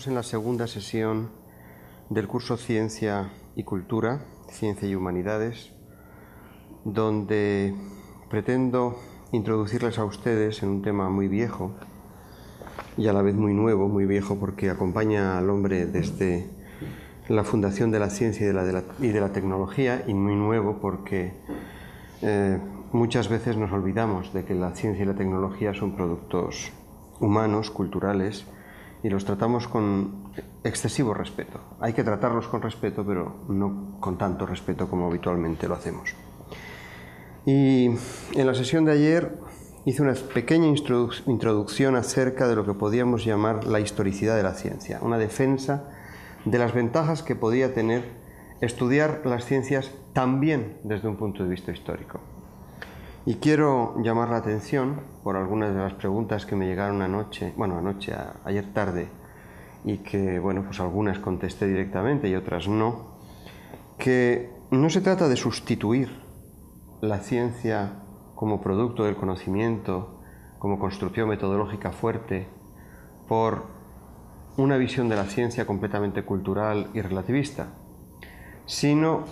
Estamos en la segunda sesión del curso Ciencia y Cultura, Ciencia y Humanidades, donde pretendo introducirles a ustedes en un tema muy viejo y a la vez muy nuevo, muy viejo porque acompaña al hombre desde la fundación de la ciencia y de la tecnología, y muy nuevo porque muchas veces nos olvidamos de que la ciencia y la tecnología son productos humanos, culturales, y los tratamos con excesivo respeto. Hay que tratarlos con respeto, pero no con tanto respeto como habitualmente lo hacemos. Y en la sesión de ayer hice una pequeña introducción acerca de lo que podíamos llamar la historicidad de la ciencia, una defensa de las ventajas que podía tener estudiar las ciencias también desde un punto de vista histórico. Y quiero llamar la atención por algunas de las preguntas que me llegaron ayer tarde, y que, pues algunas contesté directamente y otras no, que no se trata de sustituir la ciencia como producto del conocimiento, como construcción metodológica fuerte, por una visión de la ciencia completamente cultural y relativista, sino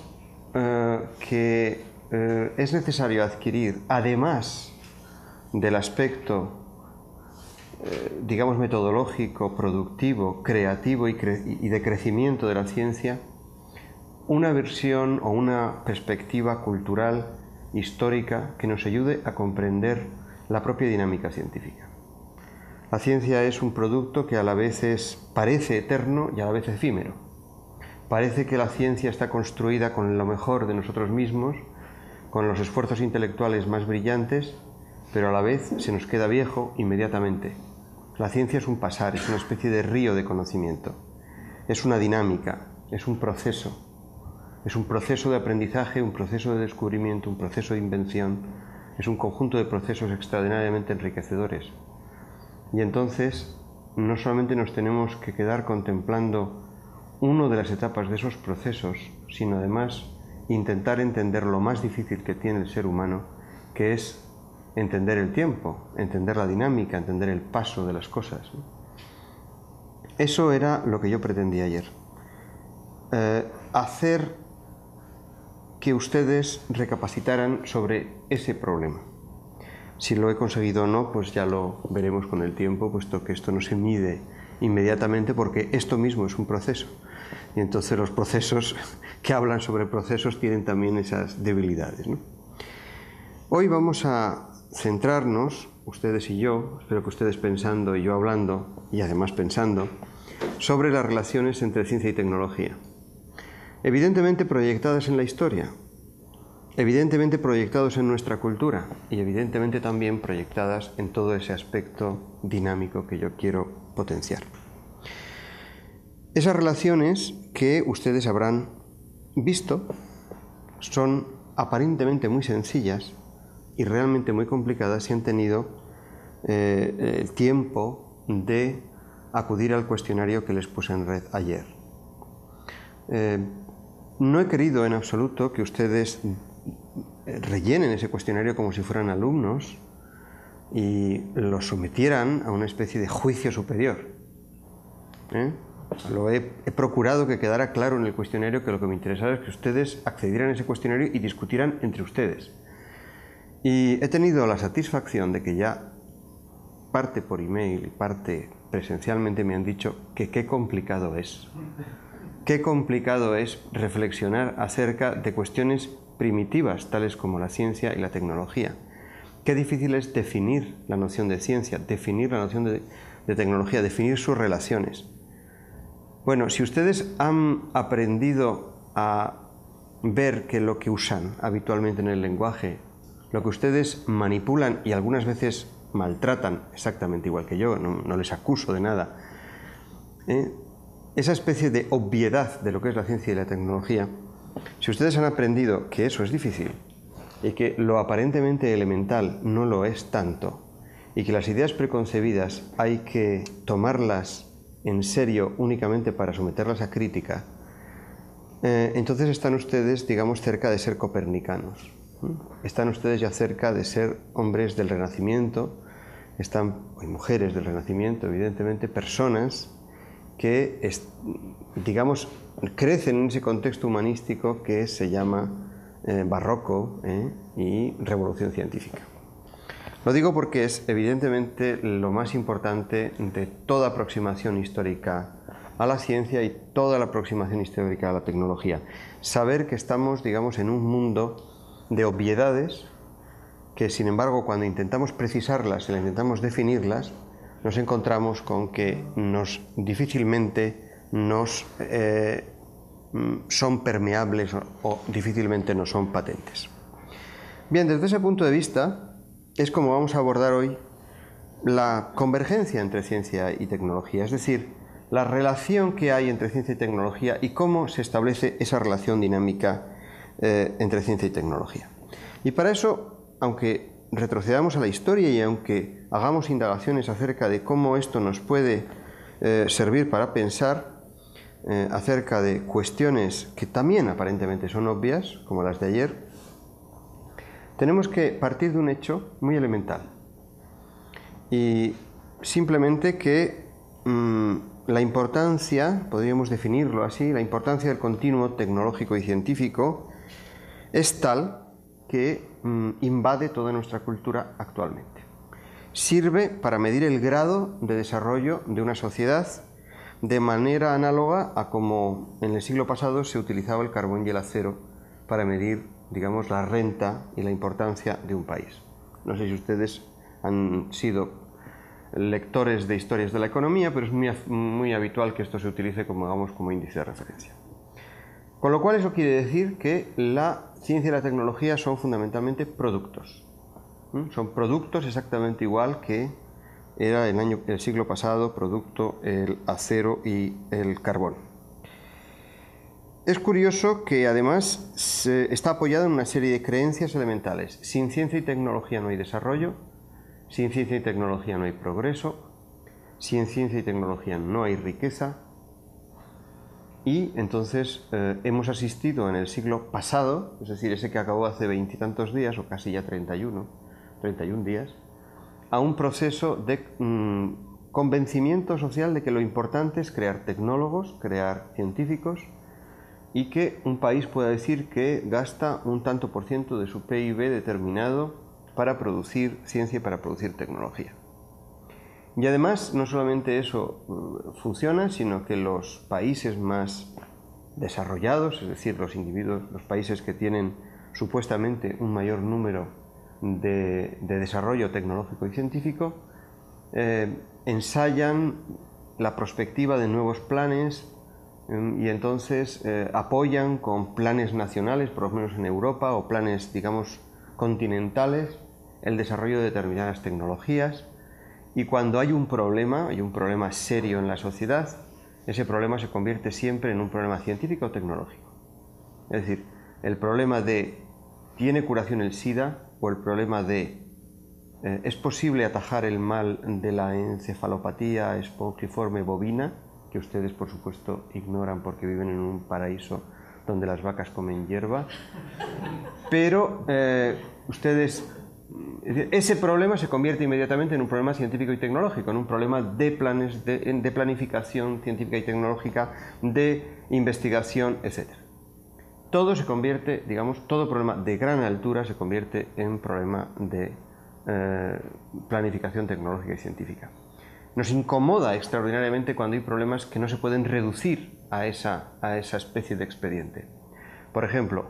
que es necesario adquirir, además del aspecto, digamos, metodológico, productivo, creativo y de crecimiento de la ciencia, una versión o una perspectiva cultural, histórica, que nos ayude a comprender la propia dinámica científica. La ciencia es un producto que a la vez parece eterno y a la vez efímero. Parece que la ciencia está construida con lo mejor de nosotros mismos, con los esfuerzos intelectuales más brillantes, pero a la vez se nos queda viejo inmediatamente. La ciencia es un pasar, es una especie de río de conocimiento. Es una dinámica, es un proceso de aprendizaje, un proceso de descubrimiento, un proceso de invención, es un conjunto de procesos extraordinariamente enriquecedores. Y entonces, no solamente nos tenemos que quedar contemplando una de las etapas de esos procesos, sino además intentar entender lo más difícil que tiene el ser humano, que es entender el tiempo, entender la dinámica, entender el paso de las cosas. Eso era lo que yo pretendía ayer. Hacer que ustedes recapacitaran sobre ese problema. Si lo he conseguido o no, pues ya lo veremos con el tiempo, puesto que esto no se mide inmediatamente, porque esto mismo es un proceso. Y entonces los procesos que hablan sobre procesos tienen también esas debilidades, ¿no? Hoy vamos a centrarnos, ustedes y yo, espero que ustedes pensando y yo hablando, y además pensando, sobre las relaciones entre ciencia y tecnología. Evidentemente proyectadas en la historia, evidentemente proyectados en nuestra cultura y evidentemente también proyectadas en todo ese aspecto dinámico que yo quiero potenciar. Esas relaciones que ustedes habrán visto son aparentemente muy sencillas y realmente muy complicadas si han tenido el tiempo de acudir al cuestionario que les puse en red ayer. No he querido en absoluto que ustedes rellenen ese cuestionario como si fueran alumnos y lo sometieran a una especie de juicio superior. He procurado que quedara claro en el cuestionario que lo que me interesaba es que ustedes accedieran a ese cuestionario y discutieran entre ustedes. Y he tenido la satisfacción de que ya parte por email y parte presencialmente me han dicho que qué complicado es. Qué complicado es reflexionar acerca de cuestiones primitivas, tales como la ciencia y la tecnología. Qué difícil es definir la noción de ciencia, definir la noción de tecnología, definir sus relaciones. Bueno, si ustedes han aprendido a ver que lo que usan habitualmente en el lenguaje, lo que ustedes manipulan y algunas veces maltratan, exactamente igual que yo, no les acuso de nada, esa especie de obviedad de lo que es la ciencia y la tecnología, si ustedes han aprendido que eso es difícil y que lo aparentemente elemental no lo es tanto, y que las ideas preconcebidas hay que tomarlas en serio únicamente para someterlas a crítica, entonces están ustedes, digamos, cerca de ser copernicanos. Están ustedes ya cerca de ser hombres del Renacimiento, y mujeres del Renacimiento, evidentemente, personas que, digamos, crecen en ese contexto humanístico que se llama barroco y revolución científica. Lo digo porque es evidentemente lo más importante de toda aproximación histórica a la ciencia y toda la aproximación histórica a la tecnología. Saber que estamos, digamos, en un mundo de obviedades que, sin embargo, cuando intentamos precisarlas y intentamos definirlas, nos encontramos con que difícilmente son permeables o difícilmente nos son patentes. Bien, desde ese punto de vista es como vamos a abordar hoy la convergencia entre ciencia y tecnología, es decir, la relación que hay entre ciencia y tecnología y cómo se establece esa relación dinámica entre ciencia y tecnología. Y para eso, aunque retrocedamos a la historia y aunque hagamos indagaciones acerca de cómo esto nos puede servir para pensar acerca de cuestiones que también aparentemente son obvias, como las de ayer, tenemos que partir de un hecho muy elemental y simplemente que la importancia, podríamos definirlo así, la importancia del continuo tecnológico y científico es tal que invade toda nuestra cultura actualmente. Sirve para medir el grado de desarrollo de una sociedad de manera análoga a como en el siglo pasado se utilizaba el carbón y el acero para medir, digamos, la renta y la importancia de un país. No sé si ustedes han sido lectores de historias de la economía, pero es muy habitual que esto se utilice como, digamos, como índice de referencia. Con lo cual eso quiere decir que la ciencia y la tecnología son fundamentalmente productos. Son productos exactamente igual que era el siglo pasado producto el acero y el carbón. Es curioso que además está apoyado en una serie de creencias elementales. Sin ciencia y tecnología no hay desarrollo, sin ciencia y tecnología no hay progreso, sin ciencia y tecnología no hay riqueza. Y entonces hemos asistido en el siglo pasado, es decir, ese que acabó hace 20 y tantos días, o casi ya 31 días, a un proceso de convencimiento social de que lo importante es crear tecnólogos, crear científicos, y que un país pueda decir que gasta un tanto por ciento de su PIB determinado para producir ciencia y para producir tecnología. Y además, no solamente eso funciona, sino que los países más desarrollados, es decir, los países que tienen supuestamente un mayor número de desarrollo tecnológico y científico, ensayan la prospectiva de nuevos planes y entonces apoyan con planes nacionales, por lo menos en Europa, o planes, digamos, continentales, el desarrollo de determinadas tecnologías. Y cuando hay un problema serio en la sociedad, ese problema se convierte siempre en un problema científico o tecnológico. Es decir, el problema de ¿tiene curación el SIDA? O el problema de ¿es posible atajar el mal de la encefalopatía espongiforme bovina? Que ustedes, por supuesto, ignoran porque viven en un paraíso donde las vacas comen hierba. Pero ese problema se convierte inmediatamente en un problema científico y tecnológico, en un problema de planes de planificación científica y tecnológica, de investigación, etc. Todo se convierte, digamos, todo problema de gran altura se convierte en problema de planificación tecnológica y científica. Nos incomoda extraordinariamente cuando hay problemas que no se pueden reducir a esa especie de expediente. Por ejemplo,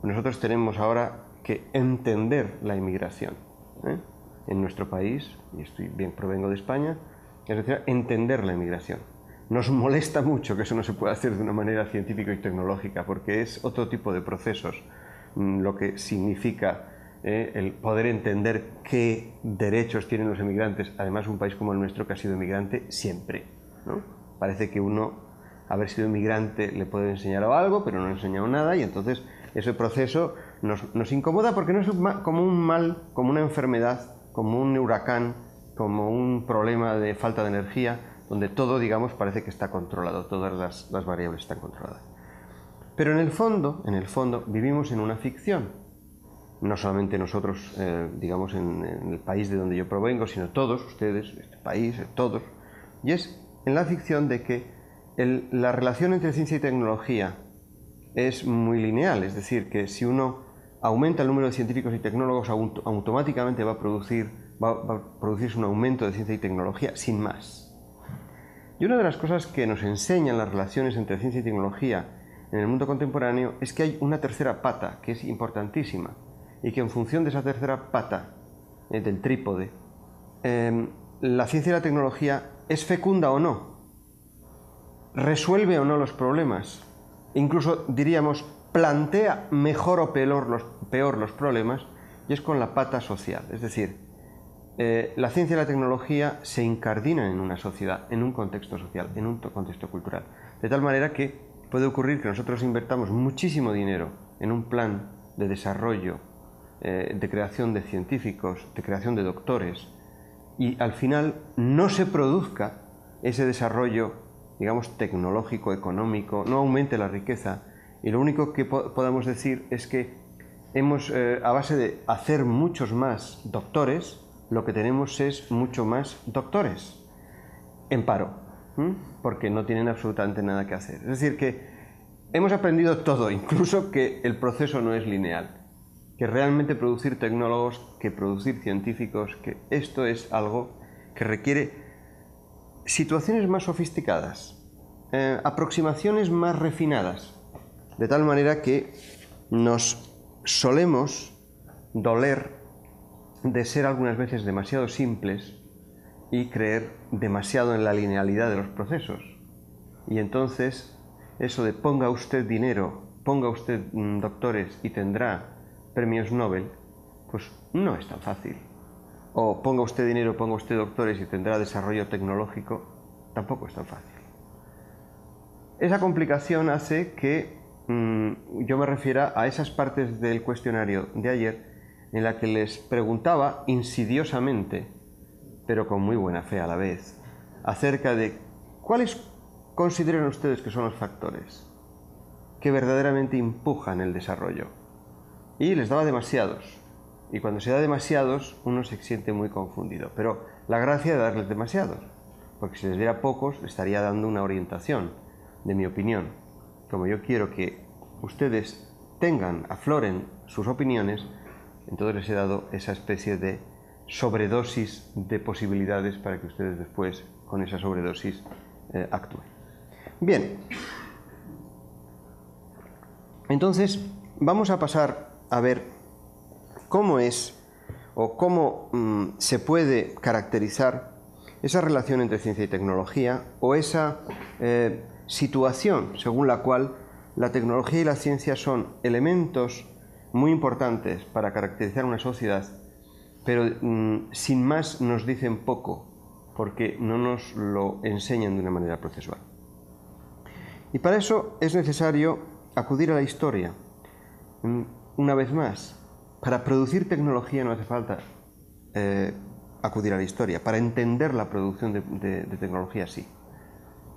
nosotros tenemos ahora que entender la inmigración en nuestro país, y provengo de España, es decir, entender la inmigración. Nos molesta mucho que eso no se pueda hacer de una manera científica y tecnológica, porque es otro tipo de procesos, lo que significa el poder entender qué derechos tienen los emigrantes, además un país como el nuestro que ha sido emigrante siempre, ¿no? Parece que uno, haber sido emigrante, le puede enseñar algo, pero no ha enseñado nada, y entonces ese proceso nos incomoda porque no es como un mal, como una enfermedad, como un huracán, como un problema de falta de energía, donde todo, digamos, parece que está controlado, todas las variables están controladas. Pero en el fondo, vivimos en una ficción. No solamente nosotros, digamos, en el país de donde yo provengo, sino todos ustedes, este país, todos. Y es en la ficción de que la relación entre ciencia y tecnología es muy lineal, es decir, que si uno aumenta el número de científicos y tecnólogos, automáticamente va a producirse un aumento de ciencia y tecnología, sin más. Y una de las cosas que nos enseñan las relaciones entre ciencia y tecnología en el mundo contemporáneo es que hay una tercera pata que es importantísima y que en función de esa tercera pata, del trípode, la ciencia y la tecnología es fecunda o no, resuelve o no los problemas, incluso diríamos plantea mejor o peor los problemas, y es con la pata social. Es decir, la ciencia y la tecnología se incardinan en una sociedad, en un contexto social, en un contexto cultural, de tal manera que puede ocurrir que nosotros invertamos muchísimo dinero en un plan de desarrollo, de creación de científicos, de creación de doctores, y al final no se produzca ese desarrollo, digamos, tecnológico, económico, no aumente la riqueza, y lo único que podamos decir es que hemos, a base de hacer muchos más doctores, lo que tenemos es mucho más doctores en paro, porque no tienen absolutamente nada que hacer. Es decir, que hemos aprendido todo, incluso que el proceso no es lineal, que realmente producir tecnólogos, que producir científicos, que esto es algo que requiere situaciones más sofisticadas, aproximaciones más refinadas, de tal manera que nos solemos doler de ser algunas veces demasiado simples y creer demasiado en la linealidad de los procesos. Y entonces eso de ponga usted dinero, ponga usted doctores y tendrá premios Nobel, pues no es tan fácil. O ponga usted dinero, ponga usted doctores y tendrá desarrollo tecnológico, tampoco es tan fácil. Esa complicación hace que yo me refiera a esas partes del cuestionario de ayer en la que les preguntaba insidiosamente, pero con muy buena fe a la vez, acerca de cuáles consideran ustedes que son los factores que verdaderamente empujan el desarrollo. Y les daba demasiados. Y cuando se da demasiados, uno se siente muy confundido. Pero la gracia de darles demasiados, porque si les diera pocos, le estaría dando una orientación de mi opinión. Como yo quiero que ustedes afloren sus opiniones, entonces les he dado esa especie de sobredosis de posibilidades para que ustedes después, con esa sobredosis, actúen. Bien, entonces vamos a pasar a ver cómo es o cómo se puede caracterizar esa relación entre ciencia y tecnología, o esa situación según la cual la tecnología y la ciencia son elementos muy importantes para caracterizar una sociedad, pero sin más nos dicen poco, porque no nos lo enseñan de una manera procesual. Y para eso es necesario acudir a la historia. Una vez más, para producir tecnología no hace falta acudir a la historia. Para entender la producción de tecnología sí.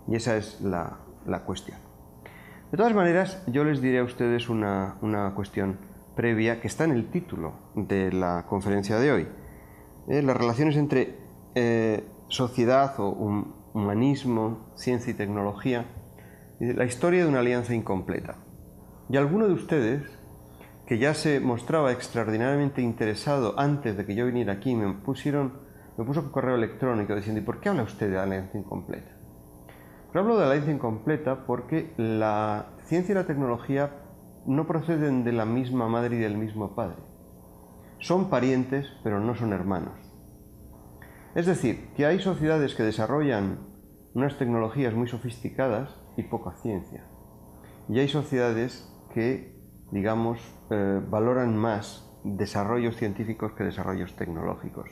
Y esa es la cuestión. De todas maneras, yo les diré a ustedes una cuestión previa que está en el título de la conferencia de hoy. Las relaciones entre sociedad o humanismo, ciencia y tecnología, la historia de una alianza incompleta. Y alguno de ustedes, que ya se mostraba extraordinariamente interesado antes de que yo viniera aquí, me puso un correo electrónico diciendo: ¿y por qué habla usted de la alianza incompleta? Pero hablo de la alianza incompleta porque la ciencia y la tecnología no proceden de la misma madre y del mismo padre. Son parientes, pero no son hermanos. Es decir, que hay sociedades que desarrollan unas tecnologías muy sofisticadas y poca ciencia. Y hay sociedades que, digamos, valoran más desarrollos científicos que desarrollos tecnológicos.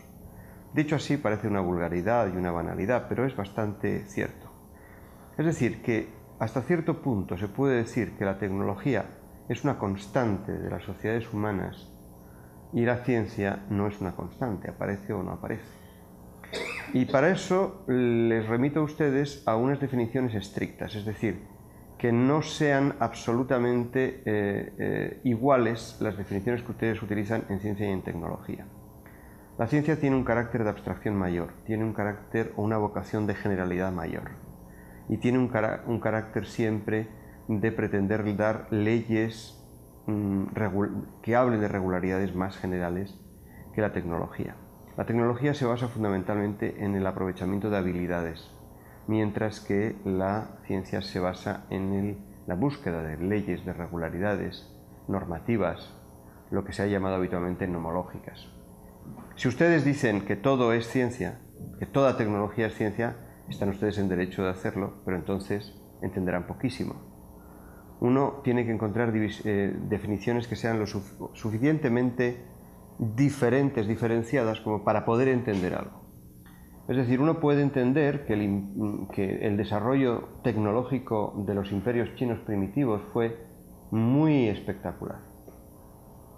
Dicho así, parece una vulgaridad y una banalidad, pero es bastante cierto. Es decir, que hasta cierto punto se puede decir que la tecnología es una constante de las sociedades humanas y la ciencia no es una constante, aparece o no aparece. Y para eso les remito a ustedes a unas definiciones estrictas, es decir, que no sean absolutamente iguales las definiciones que ustedes utilizan en ciencia y en tecnología. La ciencia tiene un carácter de abstracción mayor, tiene un carácter o una vocación de generalidad mayor. y tiene un carácter siempre de pretender dar leyes que hablen de regularidades más generales que la tecnología. La tecnología se basa fundamentalmente en el aprovechamiento de habilidades, mientras que la ciencia se basa en la búsqueda de leyes, de regularidades normativas, lo que se ha llamado habitualmente nomológicas. Si ustedes dicen que todo es ciencia, que toda tecnología es ciencia, están ustedes en derecho de hacerlo, pero entonces entenderán poquísimo. Uno tiene que encontrar definiciones que sean lo suficientemente diferenciadas como para poder entender algo. Es decir, uno puede entender que el desarrollo tecnológico de los imperios chinos primitivos fue muy espectacular,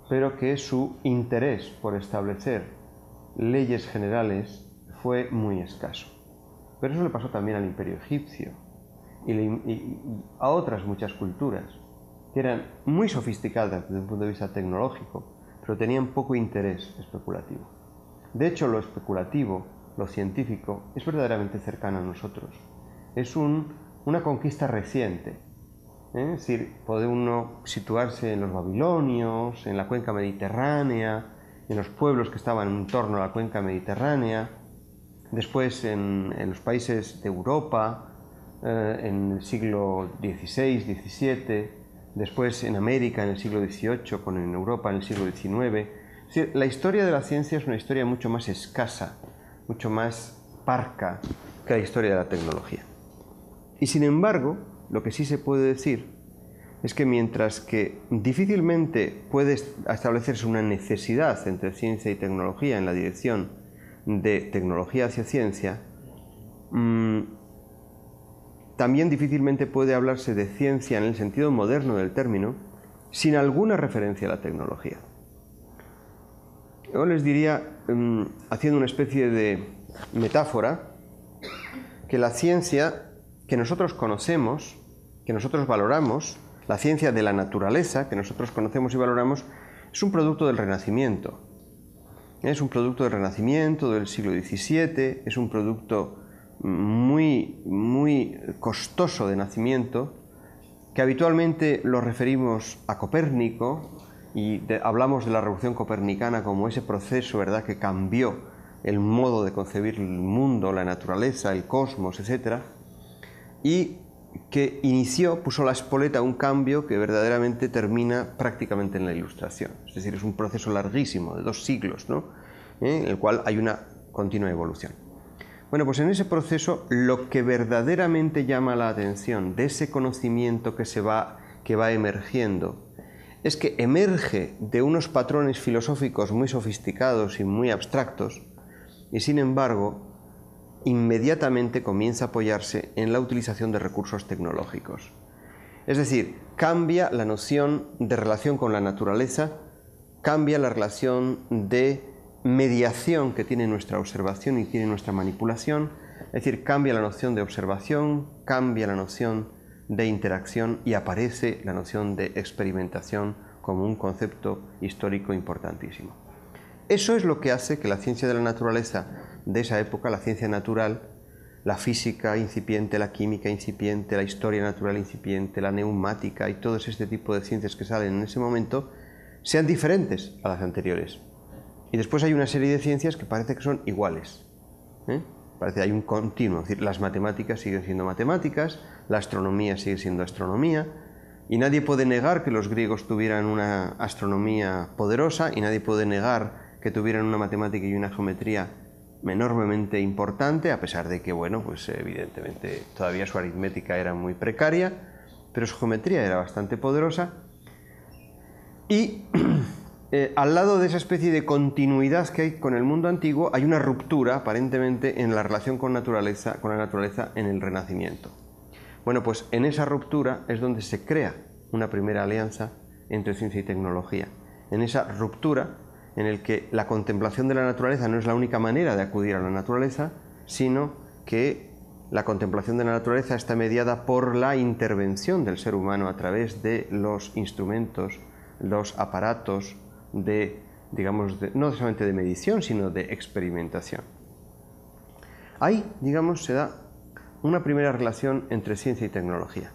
pero que su interés por establecer leyes generales fue muy escaso. Pero eso le pasó también al imperio egipcio y a otras muchas culturas que eran muy sofisticadas desde un punto de vista tecnológico, pero tenían poco interés especulativo. De hecho, lo especulativo, lo científico, es verdaderamente cercano a nosotros. Es una conquista reciente. Es decir, puede uno situarse en los babilonios, en la cuenca mediterránea, en los pueblos que estaban en torno a la cuenca mediterránea, después en los países de Europa, en el siglo XVI, XVII, después en América en el siglo XVIII, en Europa en el siglo XIX. Es decir, la historia de la ciencia es una historia mucho más escasa, mucho más parca que la historia de la tecnología. Y sin embargo, lo que sí se puede decir es que mientras que difícilmente puede establecerse una necesidad entre ciencia y tecnología en la dirección de tecnología hacia ciencia, también difícilmente puede hablarse de ciencia en el sentido moderno del término sin alguna referencia a la tecnología. Yo les diría, haciendo una especie de metáfora, que la ciencia que nosotros conocemos, que nosotros valoramos, la ciencia de la naturaleza que nosotros conocemos y valoramos, es un producto del Renacimiento. Es un producto del Renacimiento, del siglo XVII, es un producto muy costoso de nacimiento, que habitualmente lo referimos a Copérnico y hablamos de la revolución copernicana como ese proceso, ¿verdad?, que cambió el modo de concebir el mundo, la naturaleza, el cosmos, etc. Y que puso la espoleta a un cambio que verdaderamente termina prácticamente en la Ilustración. Es decir, es un proceso larguísimo, de 2 siglos, ¿no?, en el cual hay una continua evolución. Bueno, pues en ese proceso lo que verdaderamente llama la atención de ese conocimiento que va emergiendo es que emerge de unos patrones filosóficos muy sofisticados y muy abstractos y, sin embargo, inmediatamente comienza a apoyarse en la utilización de recursos tecnológicos. Es decir, cambia la noción de relación con la naturaleza, cambia la relación de mediación que tiene nuestra observación y tiene nuestra manipulación, es decir, cambia la noción de observación, cambia la noción de interacción y aparece la noción de experimentación como un concepto histórico importantísimo. Eso es lo que hace que la ciencia de la naturaleza de esa época, la ciencia natural, la física incipiente, la química incipiente, la historia natural incipiente, la neumática y todo este tipo de ciencias que salen en ese momento, sean diferentes a las anteriores. Y después hay una serie de ciencias que parece que son iguales. Parece que hay un continuo, es decir, las matemáticas siguen siendo matemáticas, la astronomía sigue siendo astronomía, y nadie puede negar que los griegos tuvieran una astronomía poderosa, y nadie puede negar que tuvieran una matemática y una geometría enormemente importante, a pesar de que, bueno, pues evidentemente todavía su aritmética era muy precaria, pero su geometría era bastante poderosa. Y al lado de esa especie de continuidad que hay con el mundo antiguo, hay una ruptura, aparentemente, en la relación con la naturaleza en el Renacimiento. Bueno, pues en esa ruptura es donde se crea una primera alianza entre ciencia y tecnología. En esa ruptura en el que la contemplación de la naturaleza no es la única manera de acudir a la naturaleza, sino que la contemplación de la naturaleza está mediada por la intervención del ser humano a través de los instrumentos, los aparatos no solamente de medición, sino de experimentación. Ahí, digamos, se da una primera relación entre ciencia y tecnología.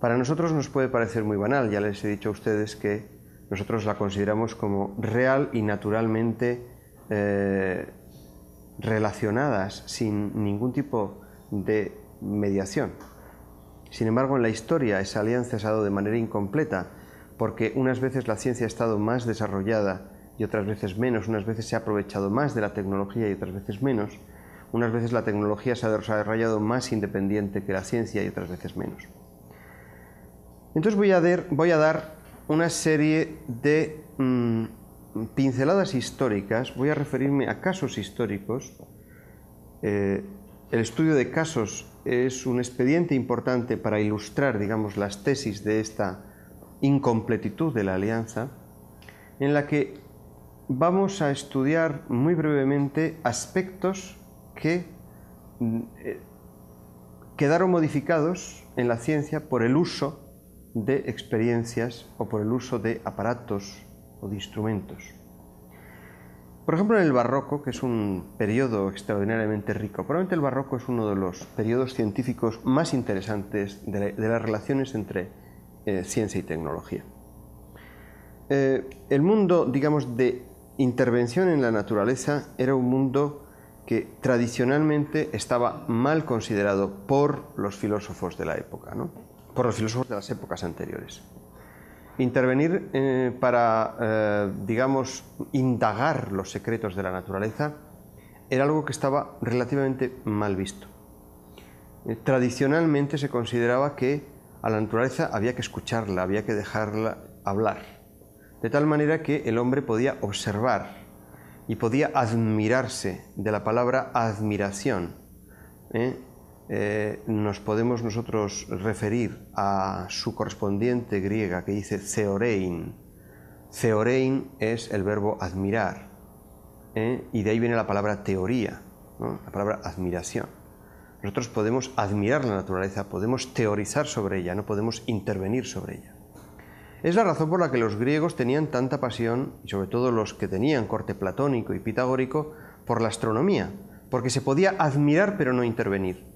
Para nosotros nos puede parecer muy banal, ya les he dicho a ustedes que nosotros la consideramos como real y naturalmente relacionadas sin ningún tipo de mediación. Sin embargo, en la historia esa alianza se ha dado de manera incompleta, porque unas veces la ciencia ha estado más desarrollada y otras veces menos, unas veces se ha aprovechado más de la tecnología y otras veces menos, unas veces la tecnología se ha desarrollado más independiente que la ciencia y otras veces menos. Entonces voy a dar una serie de pinceladas históricas, voy a referirme a casos históricos. El estudio de casos es un expediente importante para ilustrar, digamos, las tesis de esta incompletitud de la alianza, en la que vamos a estudiar muy brevemente aspectos que quedaron modificados en la ciencia por el uso de experiencias o por el uso de aparatos o de instrumentos. Por ejemplo, en el Barroco, que es un periodo extraordinariamente rico, probablemente el Barroco es uno de los periodos científicos más interesantes de las relaciones entre ciencia y tecnología. El mundo, digamos, de intervención en la naturaleza era un mundo que tradicionalmente estaba mal considerado por los filósofos de la época, ¿no? Por los filósofos de las épocas anteriores. Intervenir para, digamos, indagar los secretos de la naturaleza era algo que estaba relativamente mal visto. Tradicionalmente se consideraba que a la naturaleza había que escucharla, había que dejarla hablar, de tal manera que el hombre podía observar y podía admirarse. De la palabra admiración nos podemos nosotros referir a su correspondiente griega que dice theorein. Theorein es el verbo admirar, y de ahí viene la palabra teoría, ¿no? La palabra admiración. Nosotros podemos admirar la naturaleza, podemos teorizar sobre ella, no podemos intervenir sobre ella. Es la razón por la que los griegos tenían tanta pasión, y sobre todo los que tenían corte platónico y pitagórico, por la astronomía, porque se podía admirar pero no intervenir.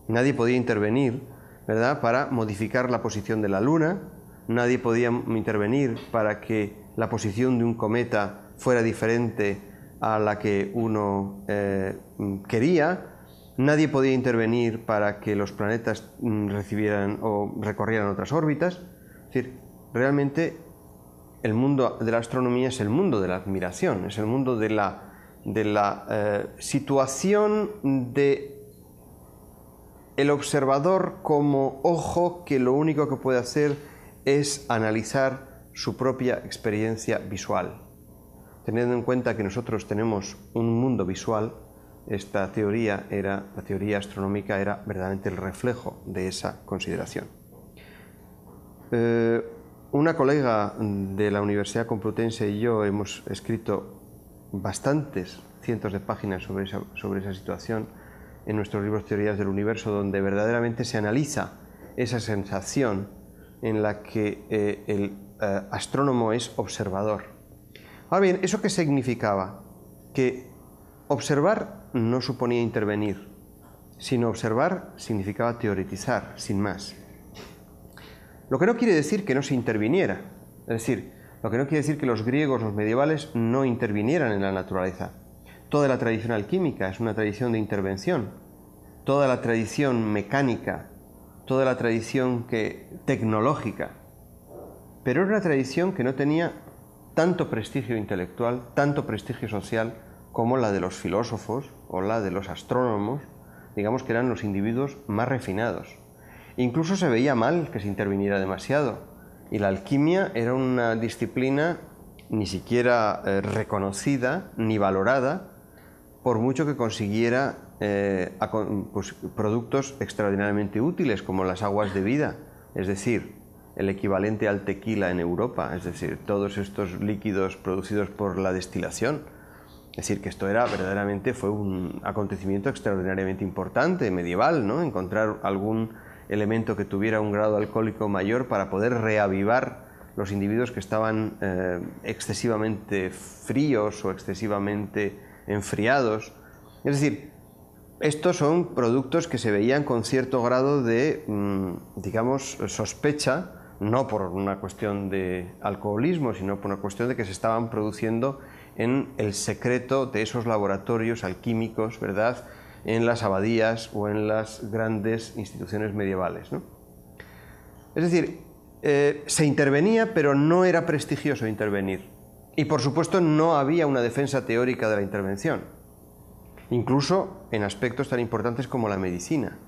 Nadie podía intervenir, ¿verdad?, para modificar la posición de la Luna, nadie podía intervenir para que la posición de un cometa fuera diferente a la que uno quería, nadie podía intervenir para que los planetas recibieran o recorrieran otras órbitas. Es decir, realmente el mundo de la astronomía es el mundo de la admiración, es el mundo de la situación de el observador como ojo que lo único que puede hacer es analizar su propia experiencia visual. Teniendo en cuenta que nosotros tenemos un mundo visual, la teoría astronómica era verdaderamente el reflejo de esa consideración. Una colega de la Universidad Complutense y yo hemos escrito cientos de páginas sobre esa situación en nuestros libros Teorías del Universo, donde verdaderamente se analiza esa sensación en la que el astrónomo es observador. Ahora bien, ¿eso qué significaba? Que observar no suponía intervenir, sino observar significaba teoretizar, sin más. Lo que no quiere decir que no se interviniera, es decir, lo que no quiere decir que los griegos, los medievales, no intervinieran en la naturaleza. Toda la tradición alquímica es una tradición de intervención, toda la tradición mecánica, toda la tradición tecnológica, pero era una tradición que no tenía tanto prestigio intelectual, tanto prestigio social como la de los filósofos o la de los astrónomos, digamos que eran los individuos más refinados. Incluso se veía mal que se interviniera demasiado, y la alquimia era una disciplina ni siquiera reconocida ni valorada, por mucho que consiguiera productos extraordinariamente útiles como las aguas de vida, es decir, el equivalente al tequila en Europa, es decir, todos estos líquidos producidos por la destilación. Es decir, que esto fue un acontecimiento extraordinariamente importante, medieval, ¿no? Encontrar algún elemento que tuviera un grado alcohólico mayor para poder reavivar los individuos que estaban excesivamente fríos o excesivamente enfriados. Es decir, estos son productos que se veían con cierto grado de, digamos, sospecha, no por una cuestión de alcoholismo, sino por una cuestión de que se estaban produciendo en el secreto de esos laboratorios alquímicos, ¿verdad?, en las abadías o en las grandes instituciones medievales, ¿no? Es decir, se intervenía, pero no era prestigioso intervenir. Y por supuesto no había una defensa teórica de la intervención, incluso en aspectos tan importantes como la medicina.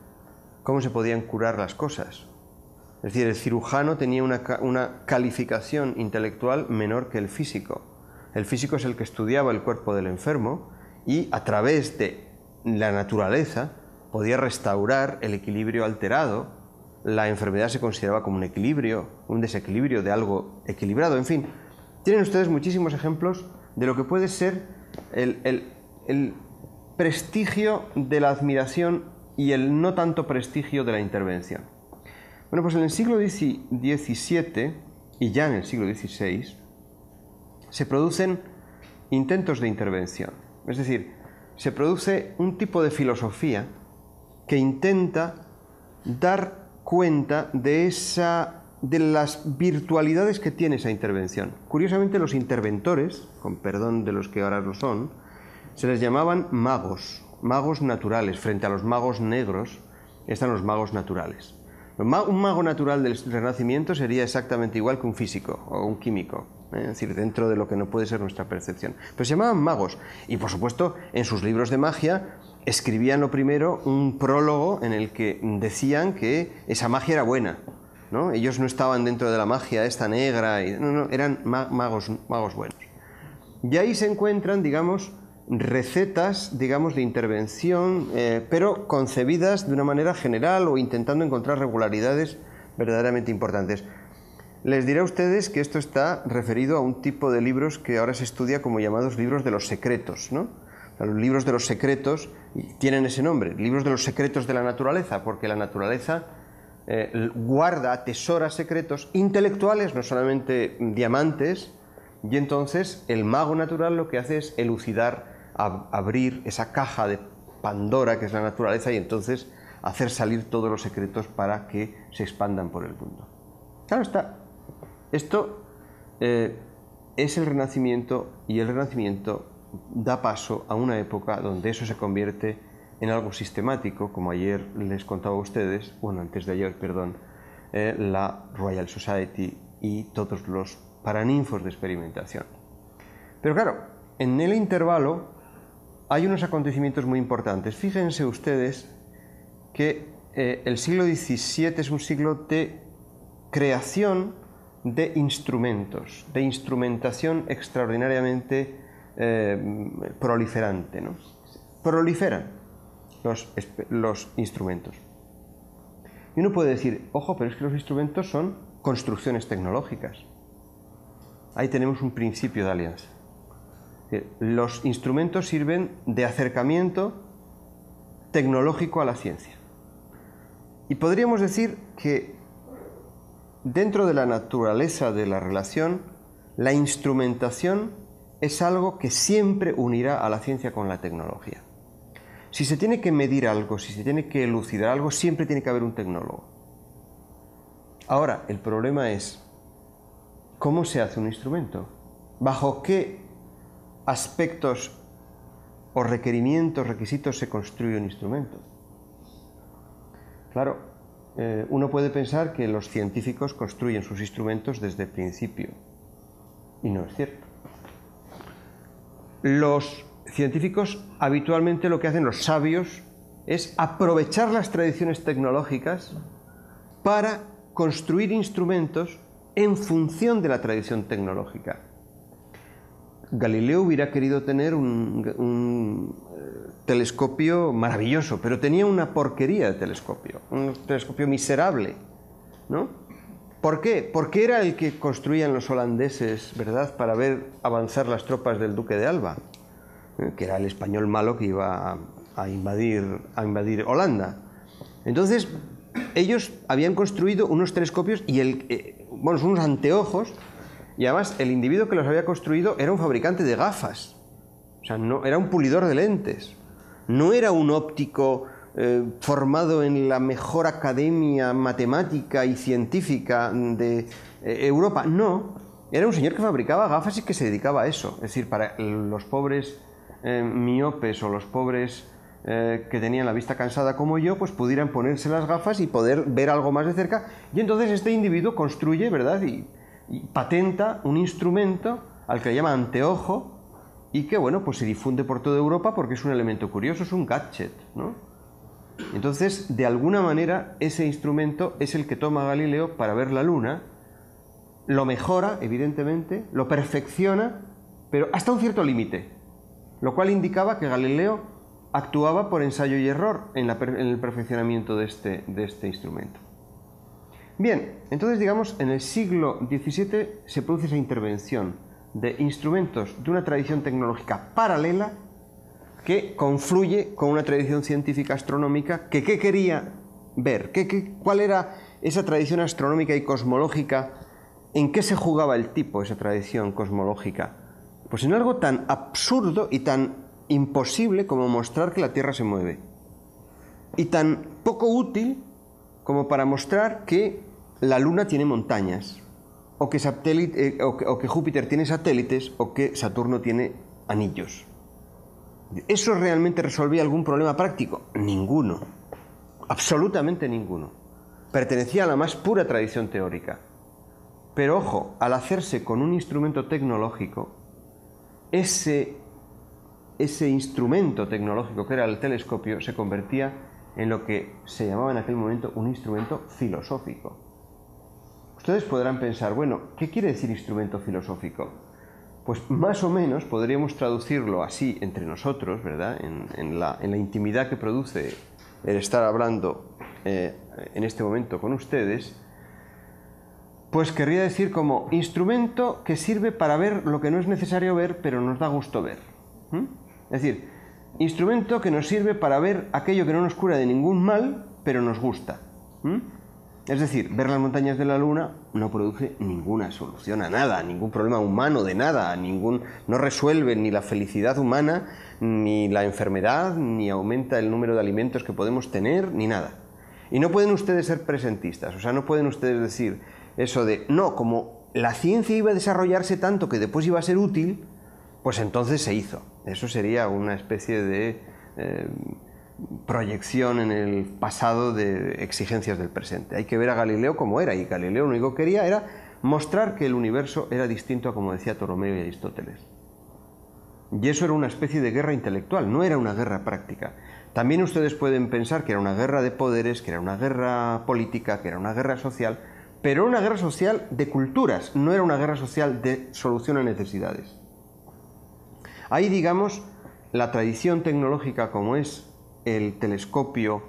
¿Cómo se podían curar las cosas? Es decir, el cirujano tenía una calificación intelectual menor que el físico. El físico es el que estudiaba el cuerpo del enfermo y a través de la naturaleza podía restaurar el equilibrio alterado. La enfermedad se consideraba como un equilibrio, un desequilibrio de algo equilibrado, en fin. Tienen ustedes muchísimos ejemplos de lo que puede ser el prestigio de la admiración y el no tanto prestigio de la intervención. Bueno, pues en el siglo XVII y ya en el siglo XVI se producen intentos de intervención. Es decir, se produce un tipo de filosofía que intenta dar cuenta de las virtualidades que tiene esa intervención. Curiosamente, los interventores, con perdón de los que ahora lo son, se les llamaban magos, magos naturales. Frente a los magos negros están los magos naturales. Un mago natural del Renacimiento sería exactamente igual que un físico o un químico, es decir, dentro de lo que no puede ser nuestra percepción. Pero se llamaban magos y, por supuesto, en sus libros de magia escribían lo primero un prólogo en el que decían que esa magia era buena, ¿no? Ellos no estaban dentro de la magia esta negra, no, eran magos buenos. Y ahí se encuentran, digamos, recetas, digamos, de intervención, pero concebidas de una manera general o intentando encontrar regularidades verdaderamente importantes. Les diré a ustedes que esto está referido a un tipo de libros que ahora se estudia como llamados libros de los secretos, ¿no? O sea, los libros de los secretos tienen ese nombre, libros de los secretos de la naturaleza, porque la naturaleza guarda, atesora secretos intelectuales, no solamente diamantes, y entonces el mago natural lo que hace es elucidar, abrir esa caja de Pandora que es la naturaleza y entonces hacer salir todos los secretos para que se expandan por el mundo. Claro está, esto es el Renacimiento y el Renacimiento da paso a una época donde eso se convierte en algo sistemático, como ayer les contaba a ustedes, bueno, antes de ayer, perdón, la Royal Society y todos los paraninfos de experimentación. Pero claro, en el intervalo hay unos acontecimientos muy importantes. Fíjense ustedes que el siglo XVII es un siglo de creación de instrumentos, de instrumentación extraordinariamente proliferante, ¿no? Proliferan los instrumentos. Y uno puede decir, ojo, pero es que los instrumentos son construcciones tecnológicas. Ahí tenemos un principio de alianza. Los instrumentos sirven de acercamiento tecnológico a la ciencia. Y podríamos decir que dentro de la naturaleza de la relación, la instrumentación es algo que siempre unirá a la ciencia con la tecnología. Si se tiene que medir algo, si se tiene que elucidar algo, siempre tiene que haber un tecnólogo. Ahora, el problema es, ¿cómo se hace un instrumento? ¿Bajo qué aspectos o requerimientos, requisitos se construye un instrumento? Claro, uno puede pensar que los científicos construyen sus instrumentos desde el principio, y no es cierto. Los científicos habitualmente lo que hacen, los sabios, es aprovechar las tradiciones tecnológicas para construir instrumentos en función de la tradición tecnológica. Galileo hubiera querido tener un telescopio maravilloso, pero tenía una porquería de telescopio, un telescopio miserable, ¿no? ¿Por qué? Porque era el que construían los holandeses, ¿verdad?, para ver avanzar las tropas del duque de Alba, que era el español malo que iba a invadir Holanda. Entonces, ellos habían construido unos telescopios y unos anteojos, y además el individuo que los había construido era un fabricante de gafas, o sea, no, era un pulidor de lentes. no era un óptico formado en la mejor academia matemática y científica de Europa, no, era un señor que fabricaba gafas y que se dedicaba a eso, es decir, para los pobres miopes o los pobres que tenían la vista cansada como yo, pues pudieran ponerse las gafas y poder ver algo más de cerca, y entonces este individuo construye, ¿verdad?, y patenta un instrumento al que le llama anteojo y que, bueno, pues se difunde por toda Europa porque es un elemento curioso, es un gadget, ¿no? Entonces, de alguna manera, ese instrumento es el que toma Galileo para ver la Luna, lo mejora, evidentemente, lo perfecciona, pero hasta un cierto límite, lo cual indicaba que Galileo actuaba por ensayo y error en el perfeccionamiento de este instrumento. Bien, entonces, digamos, en el siglo XVII se produce esa intervención de instrumentos de una tradición tecnológica paralela que confluye con una tradición científica astronómica que ¿qué quería ver? ¿Cuál era esa tradición astronómica y cosmológica? ¿En qué se jugaba el tipo, esa tradición cosmológica? Pues en algo tan absurdo y tan imposible como mostrar que la Tierra se mueve. Y tan poco útil como para mostrar que la Luna tiene montañas, o que Júpiter tiene satélites, o que Saturno tiene anillos. ¿Eso realmente resolvía algún problema práctico? Ninguno. Absolutamente ninguno. Pertenecía a la más pura tradición teórica. Pero ojo, al hacerse con un instrumento tecnológico, ese instrumento tecnológico que era el telescopio se convertía en lo que se llamaba en aquel momento un instrumento filosófico. Ustedes podrán pensar, bueno, ¿qué quiere decir instrumento filosófico? Pues más o menos podríamos traducirlo así entre nosotros, ¿verdad?, en la intimidad que produce el estar hablando en este momento con ustedes, pues querría decir como instrumento que sirve para ver lo que no es necesario ver, pero nos da gusto ver. Es decir, instrumento que nos sirve para ver aquello que no nos cura de ningún mal, pero nos gusta. Es decir, ver las montañas de la Luna no produce ninguna solución a nada, ningún problema humano de nada, no resuelve ni la felicidad humana, ni la enfermedad, ni aumenta el número de alimentos que podemos tener, ni nada. Y no pueden ustedes ser presentistas, o sea, no pueden ustedes decir eso de, no, como la ciencia iba a desarrollarse tanto que después iba a ser útil, pues entonces se hizo. Eso sería una especie de proyección en el pasado de exigencias del presente. Hay que ver a Galileo como era, y Galileo lo único que quería era mostrar que el universo era distinto a como decía Ptolomeo y Aristóteles. Y eso era una especie de guerra intelectual, no era una guerra práctica. También ustedes pueden pensar que era una guerra de poderes, que era una guerra política, que era una guerra social, pero era una guerra social de culturas, no era una guerra social de solución a necesidades. Ahí, digamos, la tradición tecnológica como es el telescopio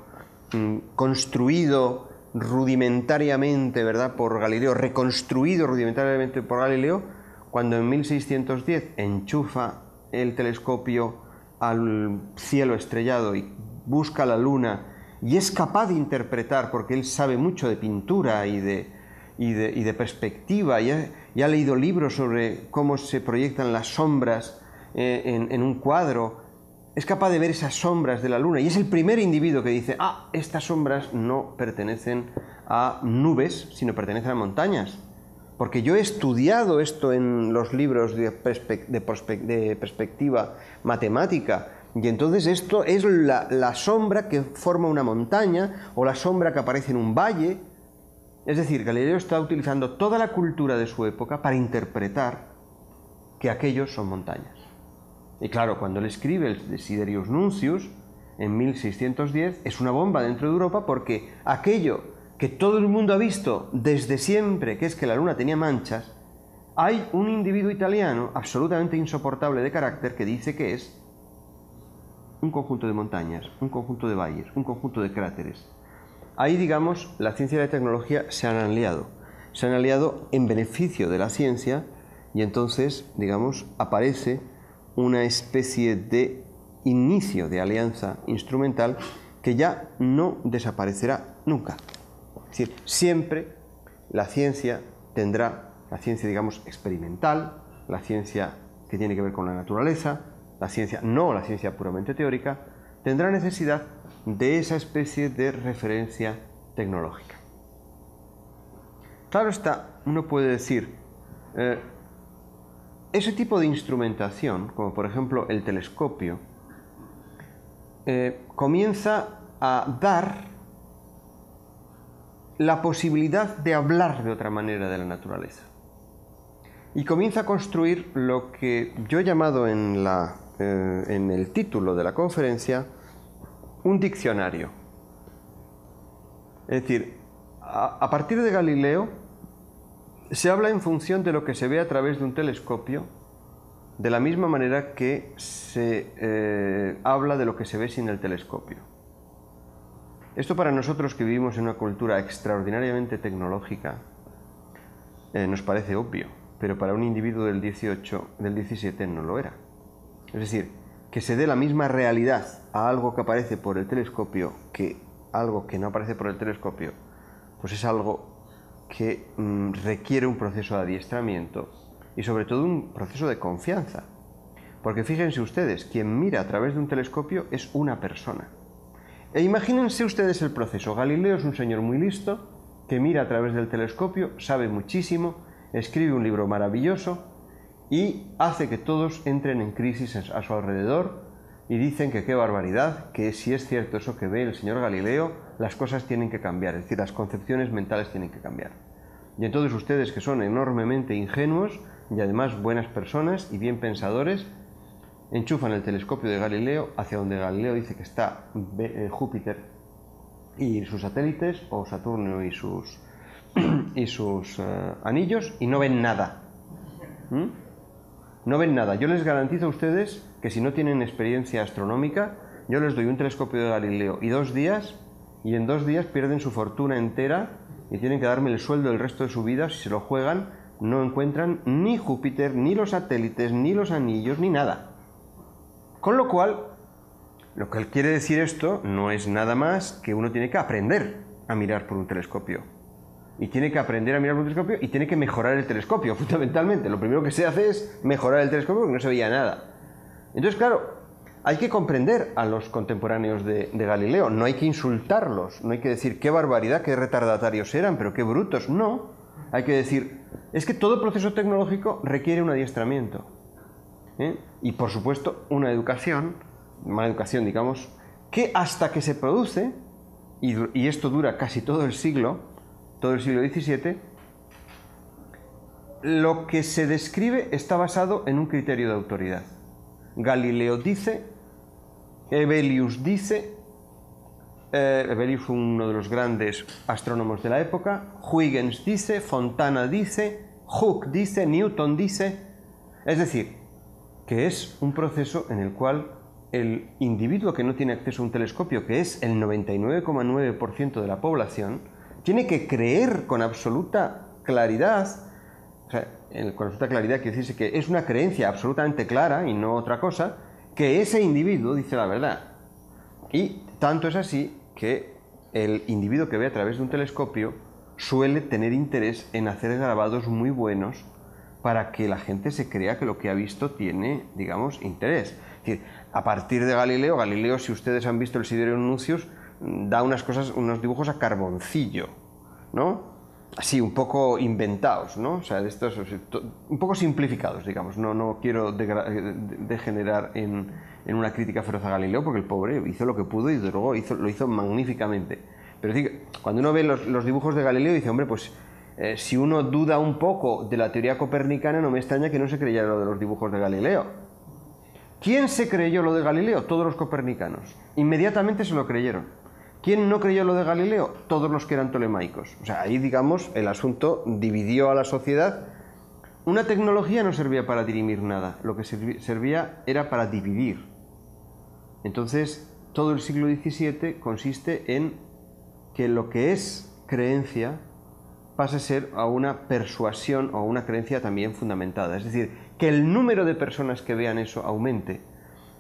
construido rudimentariamente, ¿verdad?, por Galileo, reconstruido rudimentariamente por Galileo, cuando en 1610 enchufa el telescopio al cielo estrellado y busca la Luna y es capaz de interpretar, porque él sabe mucho de pintura y de perspectiva, y ha leído libros sobre cómo se proyectan las sombras en un cuadro, es capaz de ver esas sombras de la Luna, y es el primer individuo que dice, estas sombras no pertenecen a nubes, sino pertenecen a montañas, porque yo he estudiado esto en los libros de perspectiva matemática, y entonces esto es la sombra que forma una montaña, o la sombra que aparece en un valle. Es decir, Galileo está utilizando toda la cultura de su época para interpretar que aquellos son montañas. Y claro, cuando él escribe el Desiderius Nuncius, en 1610, es una bomba dentro de Europa, porque aquello que todo el mundo ha visto desde siempre, que es que la Luna tenía manchas, hay un individuo italiano absolutamente insoportable de carácter que dice que es un conjunto de montañas, un conjunto de valles, un conjunto de cráteres. Ahí, digamos, la ciencia y la tecnología se han aliado en beneficio de la ciencia, y entonces, digamos, aparece una especie de inicio de alianza instrumental que ya no desaparecerá nunca. Es decir, siempre la ciencia tendrá, la ciencia, digamos, experimental, la ciencia que tiene que ver con la naturaleza, la ciencia puramente teórica, tendrá necesidad de esa especie de referencia tecnológica. Claro está, uno puede decir, ese tipo de instrumentación, como por ejemplo el telescopio, comienza a dar la posibilidad de hablar de otra manera de la naturaleza. Y comienza a construir lo que yo he llamado en el título de la conferencia un diccionario. Es decir, a partir de Galileo se habla en función de lo que se ve a través de un telescopio, de la misma manera que se habla de lo que se ve sin el telescopio. Esto para nosotros que vivimos en una cultura extraordinariamente tecnológica nos parece obvio, pero para un individuo del 17 no lo era. Es decir, que se dé la misma realidad a algo que aparece por el telescopio que algo que no aparece por el telescopio, pues es algo que requiere un proceso de adiestramiento y sobre todo un proceso de confianza. Porque fíjense ustedes, quien mira a través de un telescopio es una persona. E imagínense ustedes el proceso. Galileo es un señor muy listo que mira a través del telescopio, sabe muchísimo, escribe un libro maravilloso y hace que todos entren en crisis a su alrededor y dicen que qué barbaridad, que si es cierto eso que ve el señor Galileo, las cosas tienen que cambiar, es decir, las concepciones mentales tienen que cambiar. Y entonces ustedes, que son enormemente ingenuos y además buenas personas y bien pensadores, enchufan el telescopio de Galileo hacia donde Galileo dice que está Júpiter y sus satélites, o Saturno y sus anillos, y no ven nada. No ven nada. Yo les garantizo a ustedes que si no tienen experiencia astronómica, yo les doy un telescopio de Galileo y 2 días, y en 2 días pierden su fortuna entera y tienen que darme el sueldo el resto de su vida. Si se lo juegan, no encuentran ni Júpiter, ni los satélites, ni los anillos, ni nada. Con lo cual, lo que quiere decir esto no es nada más que uno tiene que aprender a mirar por un telescopio. Y tiene que aprender a mirar por un telescopio y tiene que mejorar el telescopio, fundamentalmente. Lo primero que se hace es mejorar el telescopio porque no se veía nada. Entonces, claro, hay que comprender a los contemporáneos de Galileo. No hay que insultarlos, no hay que decir qué barbaridad, qué retardatarios eran, pero qué brutos. No, hay que decir, es que todo proceso tecnológico requiere un adiestramiento. Y por supuesto una educación, digamos, que hasta que se produce, y esto dura casi todo el siglo XVII, lo que se describe está basado en un criterio de autoridad. Galileo dice, Hevelius dice, Hevelius fue uno de los grandes astrónomos de la época, Huygens dice, Fontana dice, Hooke dice, Newton dice, es decir, que es un proceso en el cual el individuo que no tiene acceso a un telescopio, que es el 99,9% de la población, tiene que creer con absoluta claridad, o sea, con absoluta claridad quiere decirse que es una creencia absolutamente clara y no otra cosa, que ese individuo dice la verdad. Y tanto es así que el individuo que ve a través de un telescopio suele tener interés en hacer grabados muy buenos para que la gente se crea que lo que ha visto tiene, digamos, interés. Es decir, a partir de Galileo, si ustedes han visto el Sidereum Nuncius, da unos dibujos a carboncillo, ¿no? Así, un poco inventados, ¿no? O sea, un poco simplificados, digamos. No quiero degenerar en una crítica feroz a Galileo, porque el pobre hizo lo que pudo y luego lo hizo magníficamente. Pero es decir, cuando uno ve los dibujos de Galileo, dice, hombre, pues si uno duda un poco de la teoría copernicana, no me extraña que no se creyera lo de los dibujos de Galileo. ¿Quién se creyó lo de Galileo? Todos los copernicanos. Inmediatamente se lo creyeron. ¿Quién no creyó lo de Galileo? Todos los que eran tolemaicos. O sea, ahí, digamos, el asunto dividió a la sociedad. Una tecnología no servía para dirimir nada, lo que servía era para dividir. Entonces, todo el siglo XVII consiste en que lo que es creencia pase a ser a una persuasión o a una creencia también fundamentada. Es decir, que el número de personas que vean eso aumente,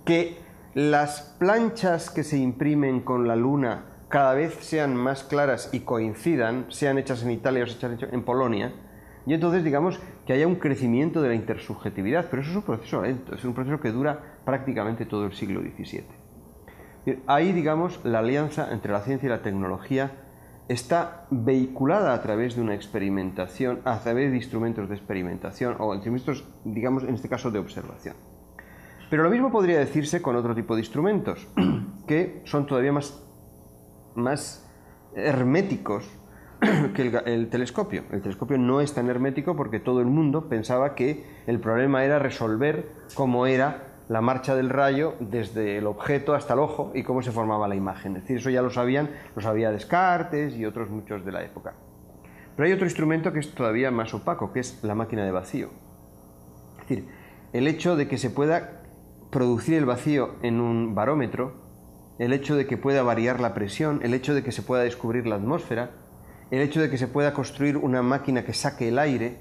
que las planchas que se imprimen con la luna cada vez sean más claras y coincidan, sean hechas en Italia o sean hechas en Polonia, y entonces digamos que haya un crecimiento de la intersubjetividad, pero eso es un proceso lento, es un proceso que dura prácticamente todo el siglo XVII. Ahí, digamos, la alianza entre la ciencia y la tecnología está vehiculada a través de una experimentación, a través de instrumentos de experimentación o instrumentos, digamos, en este caso de observación. Pero lo mismo podría decirse con otro tipo de instrumentos, que son todavía más herméticos que el telescopio. El telescopio no es tan hermético porque todo el mundo pensaba que el problema era resolver cómo era la marcha del rayo desde el objeto hasta el ojo y cómo se formaba la imagen. Es decir, eso ya lo sabía Descartes y otros muchos de la época. Pero hay otro instrumento que es todavía más opaco, que es la máquina de vacío. Es decir, el hecho de que se pueda producir el vacío en un barómetro, el hecho de que pueda variar la presión, el hecho de que se pueda descubrir la atmósfera, el hecho de que se pueda construir una máquina que saque el aire,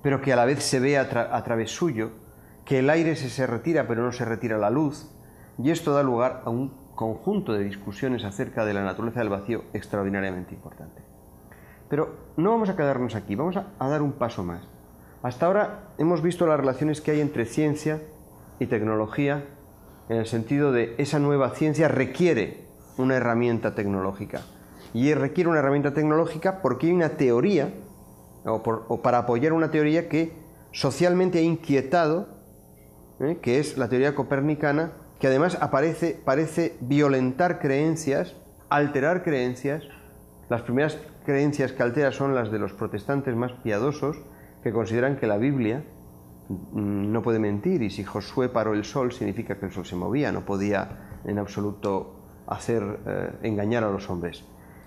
pero que a la vez se vea a través suyo, que el aire se retira pero no se retira la luz, y esto da lugar a un conjunto de discusiones acerca de la naturaleza del vacío extraordinariamente importante. Pero no vamos a quedarnos aquí, vamos a dar un paso más. Hasta ahora hemos visto las relaciones que hay entre ciencia y tecnología, en el sentido de esa nueva ciencia requiere una herramienta tecnológica, y requiere una herramienta tecnológica porque hay una teoría, o para apoyar una teoría que socialmente ha inquietado, que es la teoría copernicana, que además parece violentar creencias, alterar creencias. Las primeras creencias que altera son las de los protestantes más piadosos, que consideran que la Biblia no puede mentir, y si Josué paró el sol significa que el sol se movía, no podía en absoluto engañar a los hombres.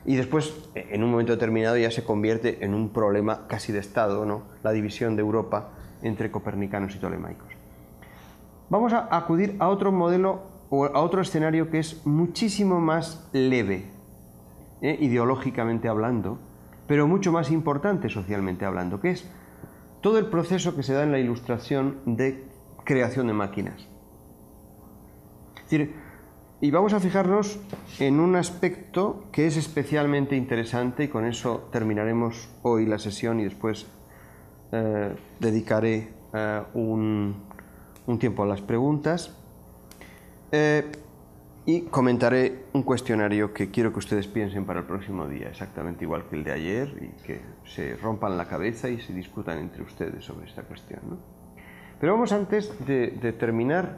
Y después, en un momento determinado, ya se convierte en un problema casi de Estado, ¿no? La división de Europa entre copernicanos y tolemaicos. Vamos a acudir a otro modelo o a otro escenario que es muchísimo más leve, ideológicamente hablando, pero mucho más importante socialmente hablando, que es todo el proceso que se da en la Ilustración de creación de máquinas. Es decir, y vamos a fijarnos en un aspecto que es especialmente interesante, y con eso terminaremos hoy la sesión y después dedicaré un tiempo a las preguntas y comentaré un cuestionario que quiero que ustedes piensen para el próximo día, exactamente igual que el de ayer, y que se rompan la cabeza y se discutan entre ustedes sobre esta cuestión, ¿no? Pero vamos, antes de terminar,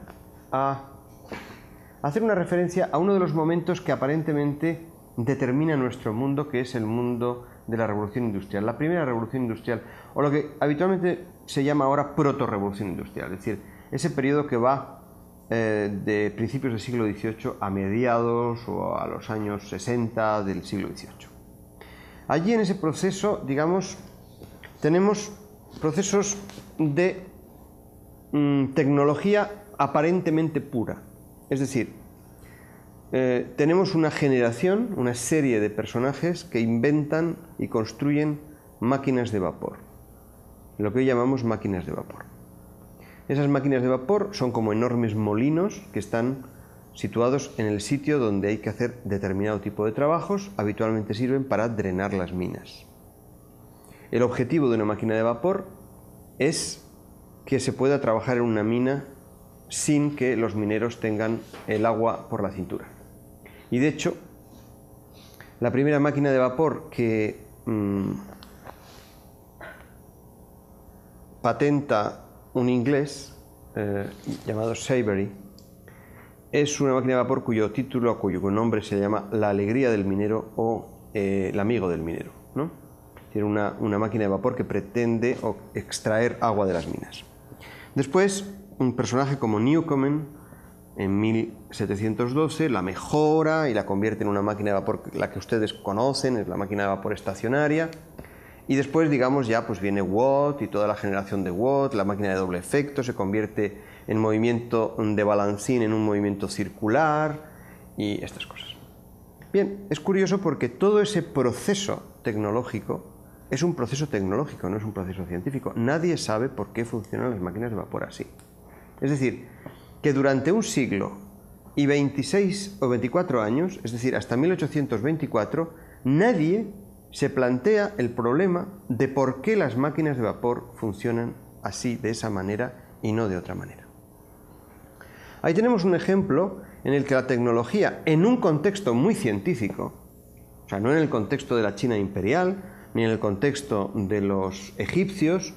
a hacer una referencia a uno de los momentos que aparentemente determina nuestro mundo, que es el mundo de la Revolución Industrial, la primera Revolución Industrial, o lo que habitualmente se llama ahora proto-revolución industrial, es decir, ese periodo que va de principios del siglo XVIII a mediados o a los años 60 del siglo XVIII. Allí, en ese proceso, digamos, tenemos procesos de tecnología aparentemente pura. Es decir, tenemos una generación, una serie de personajes que inventan y construyen máquinas de vapor, lo que hoy llamamos máquinas de vapor. Esas máquinas de vapor son como enormes molinos que están situados en el sitio donde hay que hacer determinado tipo de trabajos. Habitualmente sirven para drenar las minas. El objetivo de una máquina de vapor es que se pueda trabajar en una mina sin que los mineros tengan el agua por la cintura. Y de hecho, la primera máquina de vapor que patenta un inglés llamado Savery es una máquina de vapor cuyo nombre se llama La alegría del minero o El amigo del minero, ¿no? Tiene una máquina de vapor que pretende extraer agua de las minas. Después, un personaje como Newcomen, en 1712, la mejora y la convierte en una máquina de vapor, la que ustedes conocen, es la máquina de vapor estacionaria. Y después, digamos, ya pues viene Watt y toda la generación de Watt, la máquina de doble efecto, se convierte en movimiento de balancín en un movimiento circular y estas cosas. Bien, es curioso porque todo ese proceso tecnológico es un proceso tecnológico, no es un proceso científico. Nadie sabe por qué funcionan las máquinas de vapor así. Es decir, que durante un siglo y 26 o 24 años, es decir, hasta 1824, nadie se plantea el problema de por qué las máquinas de vapor funcionan así, de esa manera, y no de otra manera. Ahí tenemos un ejemplo en el que la tecnología, en un contexto muy científico, o sea, no en el contexto de la China imperial, ni en el contexto de los egipcios,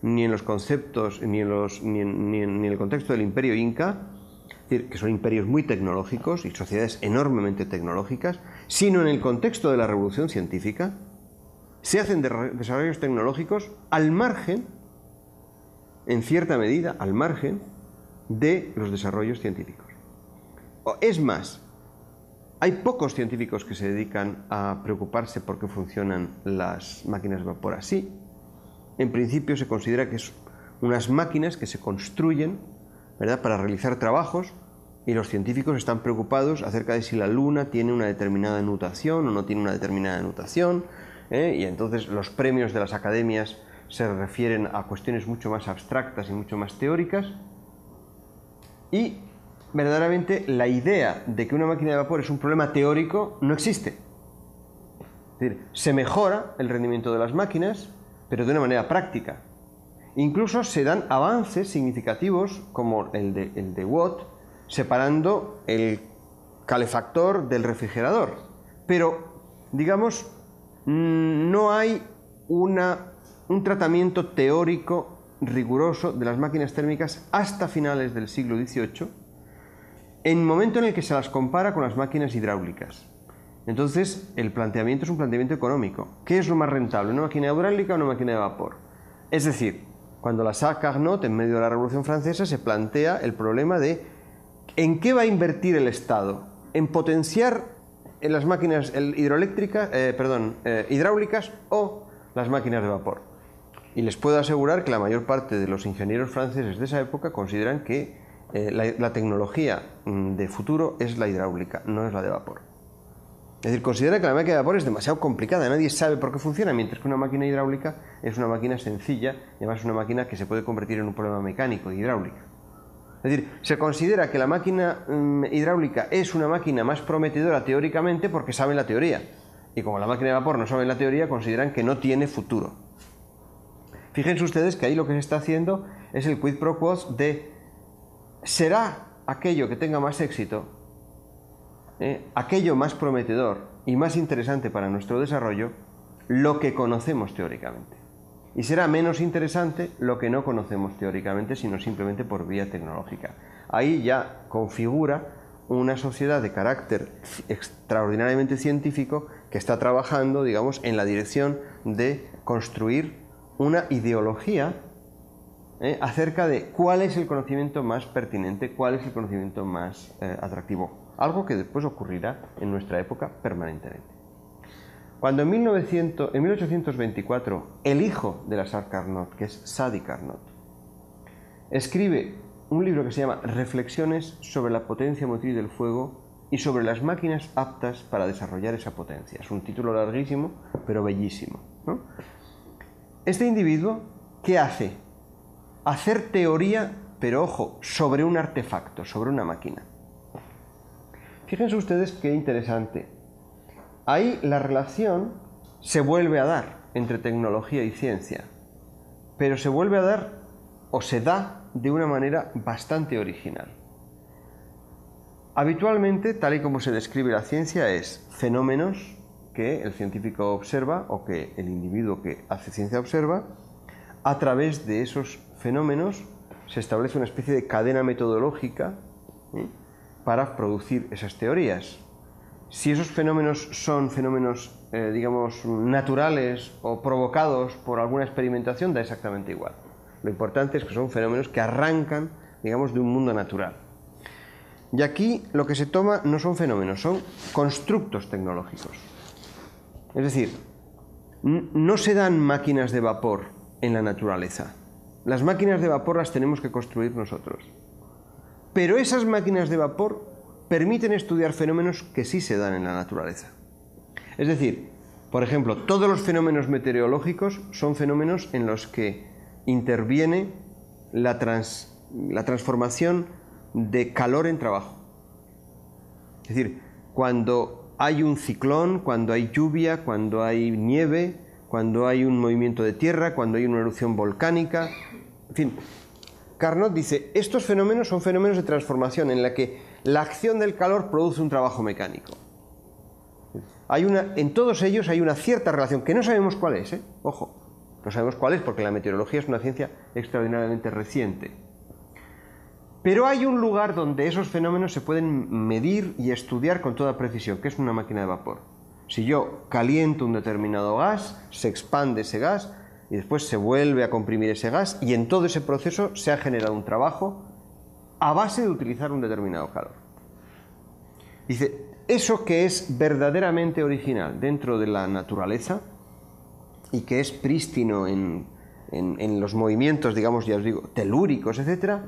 ni en los conceptos, ni en el contexto del imperio inca, es decir, que son imperios muy tecnológicos y sociedades enormemente tecnológicas, sino en el contexto de la revolución científica, se hacen desarrollos tecnológicos al margen, en cierta medida, al margen de los desarrollos científicos. Es más, hay pocos científicos que se dedican a preocuparse por qué funcionan las máquinas de vapor así. En principio se considera que son unas máquinas que se construyen, ¿verdad?, para realizar trabajos, y los científicos están preocupados acerca de si la Luna tiene una determinada nutación o no tiene una determinada nutación, y entonces los premios de las academias se refieren a cuestiones mucho más abstractas y mucho más teóricas, y verdaderamente la idea de que una máquina de vapor es un problema teórico no existe. Es decir, se mejora el rendimiento de las máquinas, pero de una manera práctica. Incluso se dan avances significativos como el de Watt, separando el calefactor del refrigerador. Pero, digamos, no hay un tratamiento teórico riguroso de las máquinas térmicas hasta finales del siglo XVIII, en el momento en el que se las compara con las máquinas hidráulicas. Entonces, el planteamiento es un planteamiento económico. ¿Qué es lo más rentable, una máquina hidráulica o una máquina de vapor? Es decir, cuando la saca Carnot, en medio de la Revolución Francesa, se plantea el problema de ¿en qué va a invertir el Estado? ¿En potenciar las máquinas hidráulicas o las máquinas de vapor? Y les puedo asegurar que la mayor parte de los ingenieros franceses de esa época consideran que la tecnología de futuro es la hidráulica, no es la de vapor. Es decir, considera que la máquina de vapor es demasiado complicada, nadie sabe por qué funciona, mientras que una máquina hidráulica es una máquina sencilla y además es una máquina que se puede convertir en un problema mecánico y hidráulica. Es decir, se considera que la máquina hidráulica es una máquina más prometedora teóricamente porque saben la teoría, y como la máquina de vapor no sabe la teoría, consideran que no tiene futuro. Fíjense ustedes que ahí lo que se está haciendo es el quid pro quo de ¿será aquello que tenga más éxito, aquello más prometedor y más interesante para nuestro desarrollo, lo que conocemos teóricamente? Y será menos interesante lo que no conocemos teóricamente, sino simplemente por vía tecnológica. Ahí ya configura una sociedad de carácter extraordinariamente científico que está trabajando, digamos, en la dirección de construir una ideología acerca de cuál es el conocimiento más pertinente, cuál es el conocimiento más atractivo. Algo que después ocurrirá en nuestra época permanentemente. Cuando en 1824 el hijo de la Sar Carnot, que es Sadi Carnot, escribe un libro que se llama Reflexiones sobre la potencia motriz del fuego y sobre las máquinas aptas para desarrollar esa potencia. Es un título larguísimo, pero bellísimo, ¿no? Este individuo, ¿qué hace? Hacer teoría, pero ojo, sobre un artefacto, sobre una máquina. Fíjense ustedes qué interesante. Ahí la relación se vuelve a dar entre tecnología y ciencia, pero se vuelve a dar o se da de una manera bastante original. Habitualmente, tal y como se describe la ciencia, es fenómenos que el científico observa o que el individuo que hace ciencia observa. A través de esos fenómenos se establece una especie de cadena metodológica para producir esas teorías. Si esos fenómenos son fenómenos, digamos, naturales o provocados por alguna experimentación, da exactamente igual. Lo importante es que son fenómenos que arrancan, digamos, de un mundo natural. Y aquí lo que se toma no son fenómenos, son constructos tecnológicos. Es decir, no se dan máquinas de vapor en la naturaleza. Las máquinas de vapor las tenemos que construir nosotros. Pero esas máquinas de vapor permiten estudiar fenómenos que sí se dan en la naturaleza. Es decir, por ejemplo, todos los fenómenos meteorológicos son fenómenos en los que interviene la transformación de calor en trabajo. Es decir, cuando hay un ciclón, cuando hay lluvia, cuando hay nieve, cuando hay un movimiento de tierra, cuando hay una erupción volcánica, en fin. Carnot dice, estos fenómenos son fenómenos de transformación en la que la acción del calor produce un trabajo mecánico. En todos ellos hay una cierta relación, que no sabemos cuál es, ojo, no sabemos cuál es porque la meteorología es una ciencia extraordinariamente reciente. Pero hay un lugar donde esos fenómenos se pueden medir y estudiar con toda precisión, que es una máquina de vapor. Si yo caliento un determinado gas, se expande ese gas y después se vuelve a comprimir ese gas y en todo ese proceso se ha generado un trabajo a base de utilizar un determinado calor. Dice, eso que es verdaderamente original dentro de la naturaleza y que es prístino en los movimientos, digamos, ya os digo, telúricos, etc.,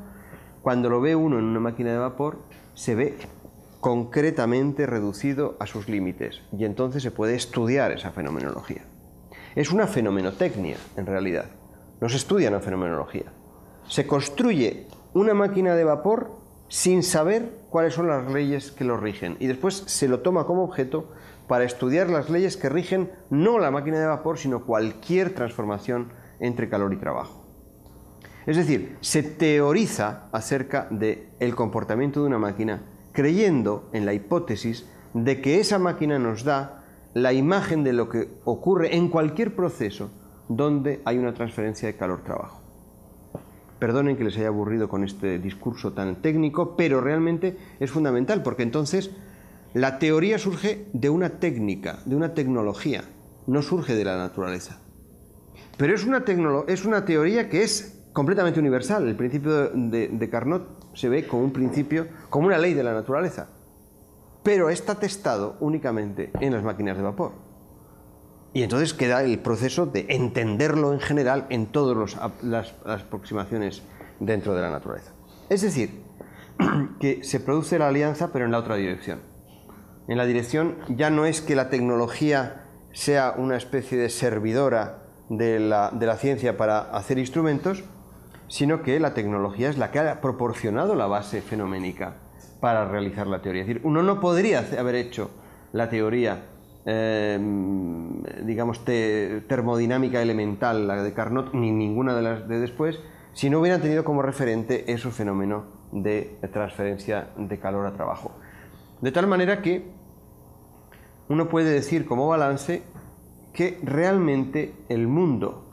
cuando lo ve uno en una máquina de vapor, se ve concretamente reducido a sus límites y entonces se puede estudiar esa fenomenología. Es una fenomenotecnia, en realidad. No se estudia una fenomenología. Se construye una máquina de vapor sin saber cuáles son las leyes que lo rigen y después se lo toma como objeto para estudiar las leyes que rigen no la máquina de vapor, sino cualquier transformación entre calor y trabajo. Es decir, se teoriza acerca del comportamiento de una máquina creyendo en la hipótesis de que esa máquina nos da la imagen de lo que ocurre en cualquier proceso donde hay una transferencia de calor-trabajo. Perdonen que les haya aburrido con este discurso tan técnico, pero realmente es fundamental, porque entonces la teoría surge de una técnica, de una tecnología, no surge de la naturaleza. Pero es una teoría que es completamente universal. El principio de Carnot se ve como un principio, como una ley de la naturaleza, pero está testado únicamente en las máquinas de vapor. Y entonces queda el proceso de entenderlo en general en todas las aproximaciones dentro de la naturaleza. Es decir, que se produce la alianza, pero en la otra dirección. En la dirección ya no es que la tecnología sea una especie de servidora de la ciencia para hacer instrumentos, sino que la tecnología es la que ha proporcionado la base fenoménica para realizar la teoría. Es decir, uno no podría haber hecho la teoría, digamos, termodinámica elemental, la de Carnot, ni ninguna de las de después, si no hubieran tenido como referente ese fenómeno de transferencia de calor a trabajo. De tal manera que uno puede decir como balance que realmente el mundo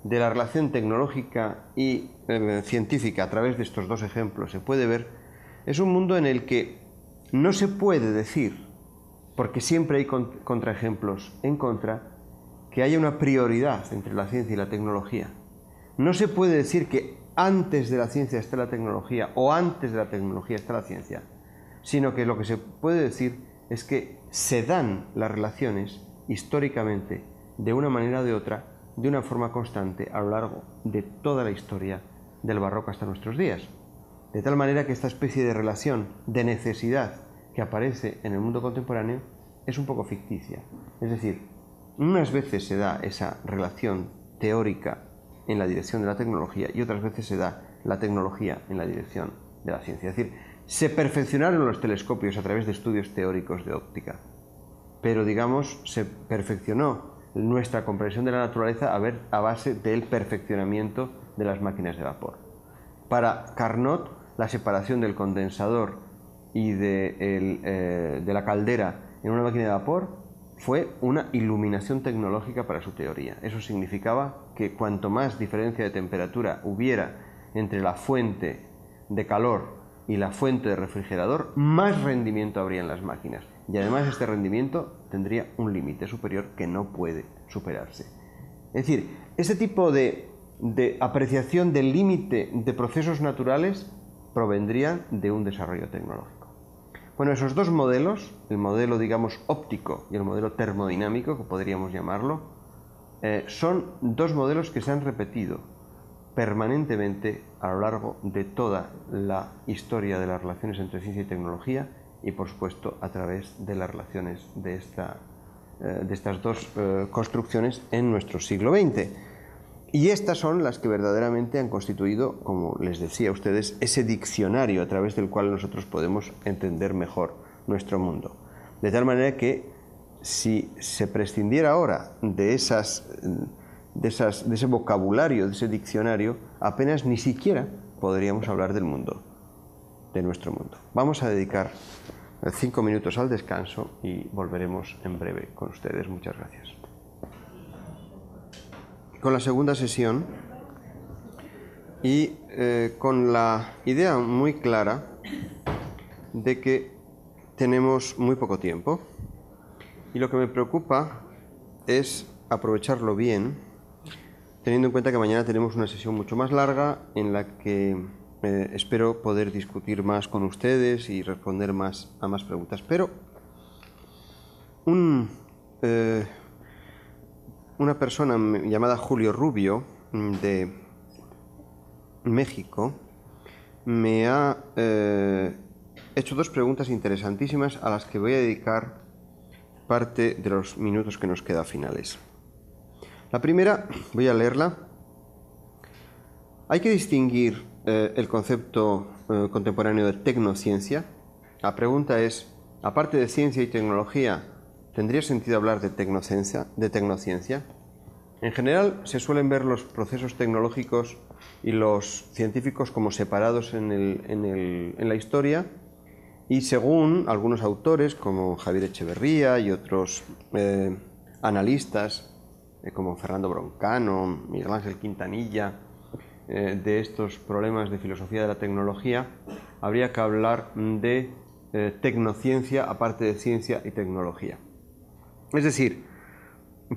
de la relación tecnológica y científica a través de estos dos ejemplos se puede ver, es un mundo en el que no se puede decir, porque siempre hay contraejemplos en contra, que haya una prioridad entre la ciencia y la tecnología. No se puede decir que antes de la ciencia está la tecnología o antes de la tecnología está la ciencia, sino que lo que se puede decir es que se dan las relaciones históricamente de una manera o de otra, de una forma constante a lo largo de toda la historia del barroco hasta nuestros días. De tal manera que esta especie de relación de necesidad que aparece en el mundo contemporáneo es un poco ficticia. Es decir, unas veces se da esa relación teórica en la dirección de la tecnología y otras veces se da la tecnología en la dirección de la ciencia. Es decir, se perfeccionaron los telescopios a través de estudios teóricos de óptica, pero digamos, se perfeccionó nuestra comprensión de la naturaleza a base del perfeccionamiento de las máquinas de vapor. Para Carnot, la separación del condensador y de la caldera en una máquina de vapor fue una iluminación tecnológica para su teoría. Eso significaba que cuanto más diferencia de temperatura hubiera entre la fuente de calor y la fuente de refrigerador, más rendimiento habría en las máquinas. Y además este rendimiento tendría un límite superior que no puede superarse. Es decir, este tipo de apreciación del límite de procesos naturales provendría de un desarrollo tecnológico. Bueno, esos dos modelos, el modelo, digamos, óptico y el modelo termodinámico, que podríamos llamarlo, son dos modelos que se han repetido permanentemente a lo largo de toda la historia de las relaciones entre ciencia y tecnología y, por supuesto, a través de las relaciones de estas dos construcciones en nuestro siglo XX. Y estas son las que verdaderamente han constituido, como les decía a ustedes, ese diccionario a través del cual nosotros podemos entender mejor nuestro mundo. De tal manera que si se prescindiera ahora de ese vocabulario, de ese diccionario, apenas ni siquiera podríamos hablar del mundo. de nuestro mundo. Vamos a dedicar 5 minutos al descanso y volveremos en breve con ustedes. Muchas gracias. Con la segunda sesión y con la idea muy clara de que tenemos muy poco tiempo y lo que me preocupa es aprovecharlo bien, teniendo en cuenta que mañana tenemos una sesión mucho más larga en la que espero poder discutir más con ustedes y responder a más preguntas. Pero una persona llamada Julio Rubio de México me ha hecho 2 preguntas interesantísimas a las que voy a dedicar parte de los minutos que nos queda finales. La primera, voy a leerla. Hay que distinguir el concepto contemporáneo de tecnociencia. La pregunta es, aparte de ciencia y tecnología, ¿tendría sentido hablar de tecnociencia? En general, se suelen ver los procesos tecnológicos y los científicos como separados en la historia, y según algunos autores, como Javier Echeverría y otros analistas, como Fernando Broncano, Miguel Ángel Quintanilla, de estos problemas de filosofía de la tecnología, habría que hablar de tecnociencia aparte de ciencia y tecnología. Es decir,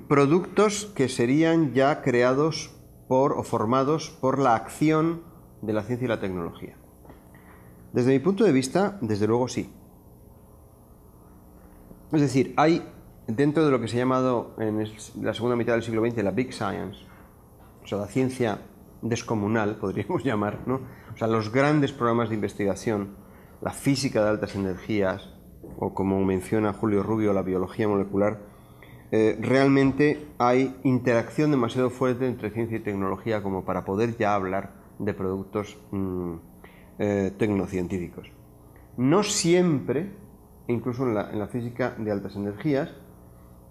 productos que serían ya creados o formados por la acción de la ciencia y la tecnología. Desde mi punto de vista, desde luego sí. Es decir, hay dentro de lo que se ha llamado en la segunda mitad del siglo XX la Big Science, o sea, la ciencia descomunal, podríamos llamar, ¿no? O sea, los grandes programas de investigación, la física de altas energías, o como menciona Julio Rubio, la biología molecular, realmente hay interacción demasiado fuerte entre ciencia y tecnología como para poder ya hablar de productos tecnocientíficos. No siempre, incluso en la física de altas energías,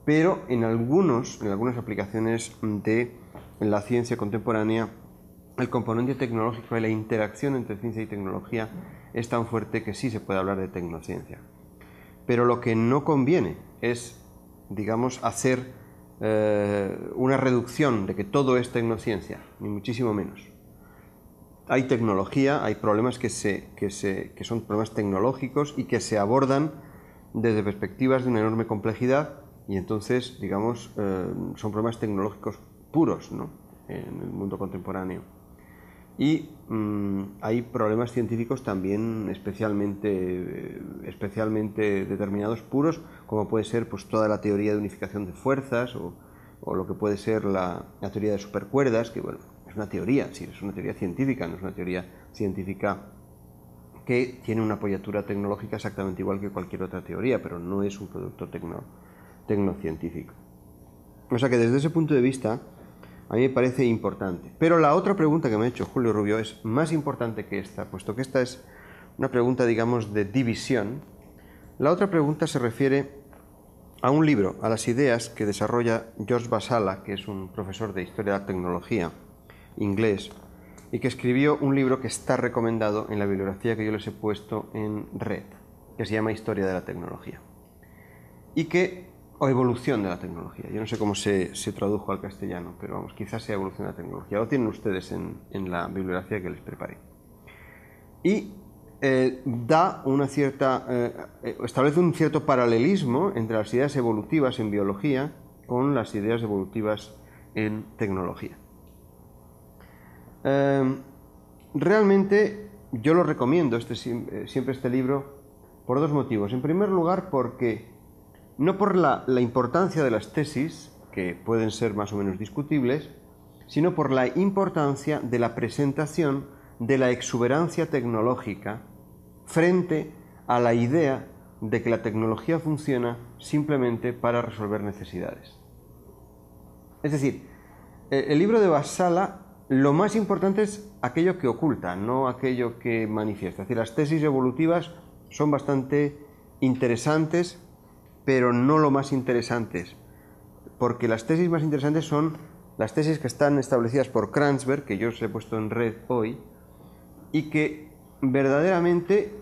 pero en algunas aplicaciones de la ciencia contemporánea, el componente tecnológico y la interacción entre ciencia y tecnología es tan fuerte que sí se puede hablar de tecnociencia. Pero lo que no conviene es, digamos, hacer una reducción de que todo es tecnociencia, ni muchísimo menos. Hay tecnología, hay problemas que son problemas tecnológicos y que se abordan desde perspectivas de una enorme complejidad, y entonces, digamos, son problemas tecnológicos puros, ¿no?, en el mundo contemporáneo. Y hay problemas científicos también especialmente determinados, puros, como puede ser pues toda la teoría de unificación de fuerzas o lo que puede ser la teoría de supercuerdas, que bueno, es una teoría, sí, es una teoría científica, no es una teoría científica que tiene una apoyatura tecnológica exactamente igual que cualquier otra teoría, pero no es un producto tecnocientífico. O sea que desde ese punto de vista a mí me parece importante. Pero la otra pregunta que me ha hecho Julio Rubio es más importante que esta, puesto que esta es una pregunta, digamos, de división. La otra pregunta se refiere a un libro, a las ideas que desarrolla George Vasala, que es un profesor de Historia de la Tecnología inglés, y que escribió un libro que está recomendado en la bibliografía que yo les he puesto en red, que se llama Historia de la Tecnología, o Evolución de la Tecnología. Yo no sé cómo se tradujo al castellano, pero vamos, quizás sea Evolución de la Tecnología. Lo tienen ustedes en la bibliografía que les preparé. Y establece un cierto paralelismo entre las ideas evolutivas en biología con las ideas evolutivas en tecnología. Realmente yo lo recomiendo siempre este libro por 2 motivos. En primer lugar, porque no por la importancia de las tesis, que pueden ser más o menos discutibles, sino por la importancia de la presentación de la exuberancia tecnológica frente a la idea de que la tecnología funciona simplemente para resolver necesidades. Es decir, el libro de Vasala, lo más importante es aquello que oculta, no aquello que manifiesta. Es decir, las tesis evolutivas son bastante interesantes, pero no lo más interesantes, porque las tesis más interesantes son las tesis que están establecidas por Kranzberg, que yo os he puesto en red hoy, y que verdaderamente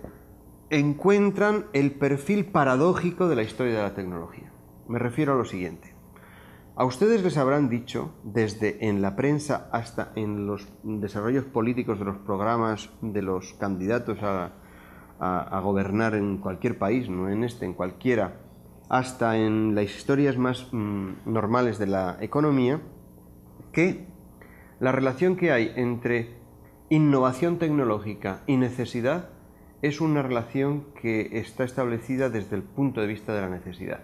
encuentran el perfil paradójico de la historia de la tecnología. Me refiero a lo siguiente. A ustedes les habrán dicho, desde en la prensa hasta en los desarrollos políticos de los programas de los candidatos a gobernar en cualquier país, no en este, en cualquiera, hasta en las historias más normales de la economía, que la relación que hay entre innovación tecnológica y necesidad es una relación que está establecida desde el punto de vista de la necesidad.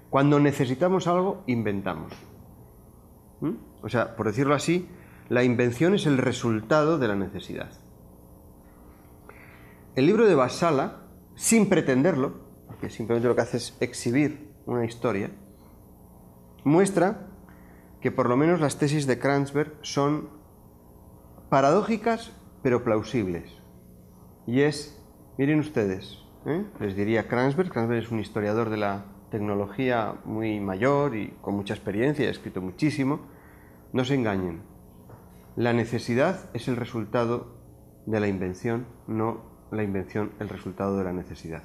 Cuando necesitamos algo, inventamos. O sea, por decirlo así, la invención es el resultado de la necesidad. El libro de Vasala, sin pretenderlo, porque simplemente lo que hace es exhibir una historia, muestra que por lo menos las tesis de Kranzberg son paradójicas pero plausibles. Y es, miren ustedes, les diría Kranzberg es un historiador de la tecnología muy mayor y con mucha experiencia, ha escrito muchísimo. No se engañen, la necesidad es el resultado de la invención, no la invención el resultado de la necesidad.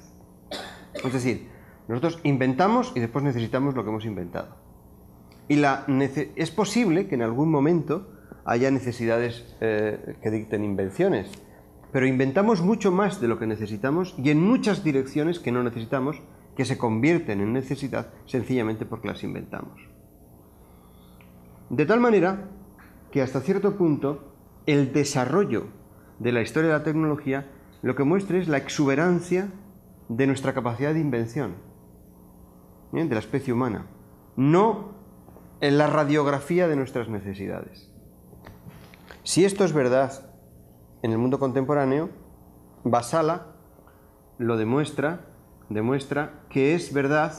Es decir, nosotros inventamos y después necesitamos lo que hemos inventado. Y es posible que en algún momento haya necesidades que dicten invenciones, pero inventamos mucho más de lo que necesitamos y en muchas direcciones que no necesitamos, que se convierten en necesidad sencillamente porque las inventamos. De tal manera que hasta cierto punto el desarrollo de la historia de la tecnología lo que muestra es la exuberancia de nuestra capacidad de invención, de la especie humana, no en la radiografía de nuestras necesidades. Si esto es verdad en el mundo contemporáneo, Vasala lo demuestra que es verdad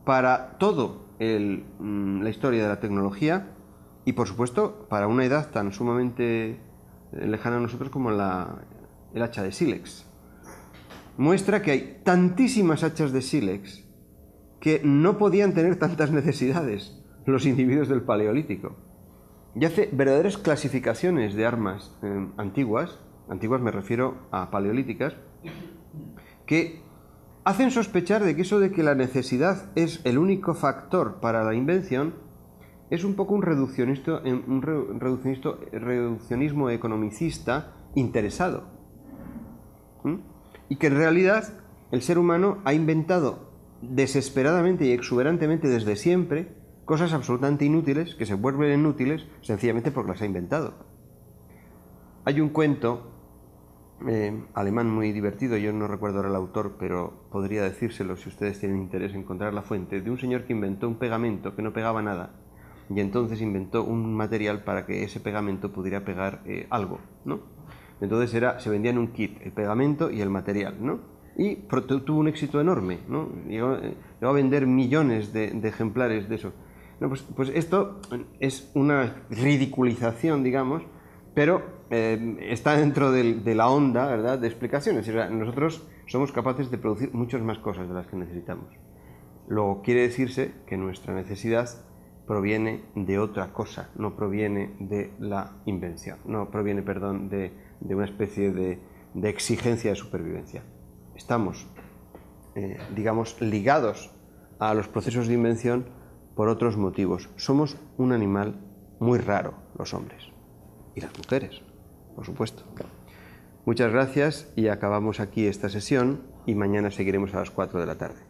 para toda la historia de la tecnología y, por supuesto, para una edad tan sumamente lejana a nosotros como el hacha de sílex. Muestra que hay tantísimas hachas de sílex que no podían tener tantas necesidades los individuos del Paleolítico. Y hace verdaderas clasificaciones de armas antiguas me refiero a paleolíticas, que hacen sospechar de que eso de que la necesidad es el único factor para la invención es un poco un reduccionismo economicista interesado. Y que en realidad el ser humano ha inventado desesperadamente y exuberantemente desde siempre cosas absolutamente inútiles que se vuelven inútiles sencillamente porque las ha inventado. Hay un cuento alemán muy divertido, yo no recuerdo ahora el autor, pero podría decírselo si ustedes tienen interés en encontrar la fuente, de un señor que inventó un pegamento que no pegaba nada y entonces inventó un material para que ese pegamento pudiera pegar algo, ¿no? Entonces se vendía en un kit el pegamento y el material, ¿no? Y tuvo un éxito enorme, ¿no? Llegó a vender millones de ejemplares de eso. No, pues esto es una ridiculización, digamos, pero está dentro de la onda, ¿verdad?, de explicaciones. O sea, nosotros somos capaces de producir muchas más cosas de las que necesitamos. Luego quiere decirse que nuestra necesidad proviene de otra cosa, no proviene de la invención, no proviene, perdón, de una especie de exigencia de supervivencia. Estamos, digamos, ligados a los procesos de invención por otros motivos. Somos un animal muy raro, los hombres. Y las mujeres, por supuesto. Muchas gracias y acabamos aquí esta sesión y mañana seguiremos a las 4 de la tarde.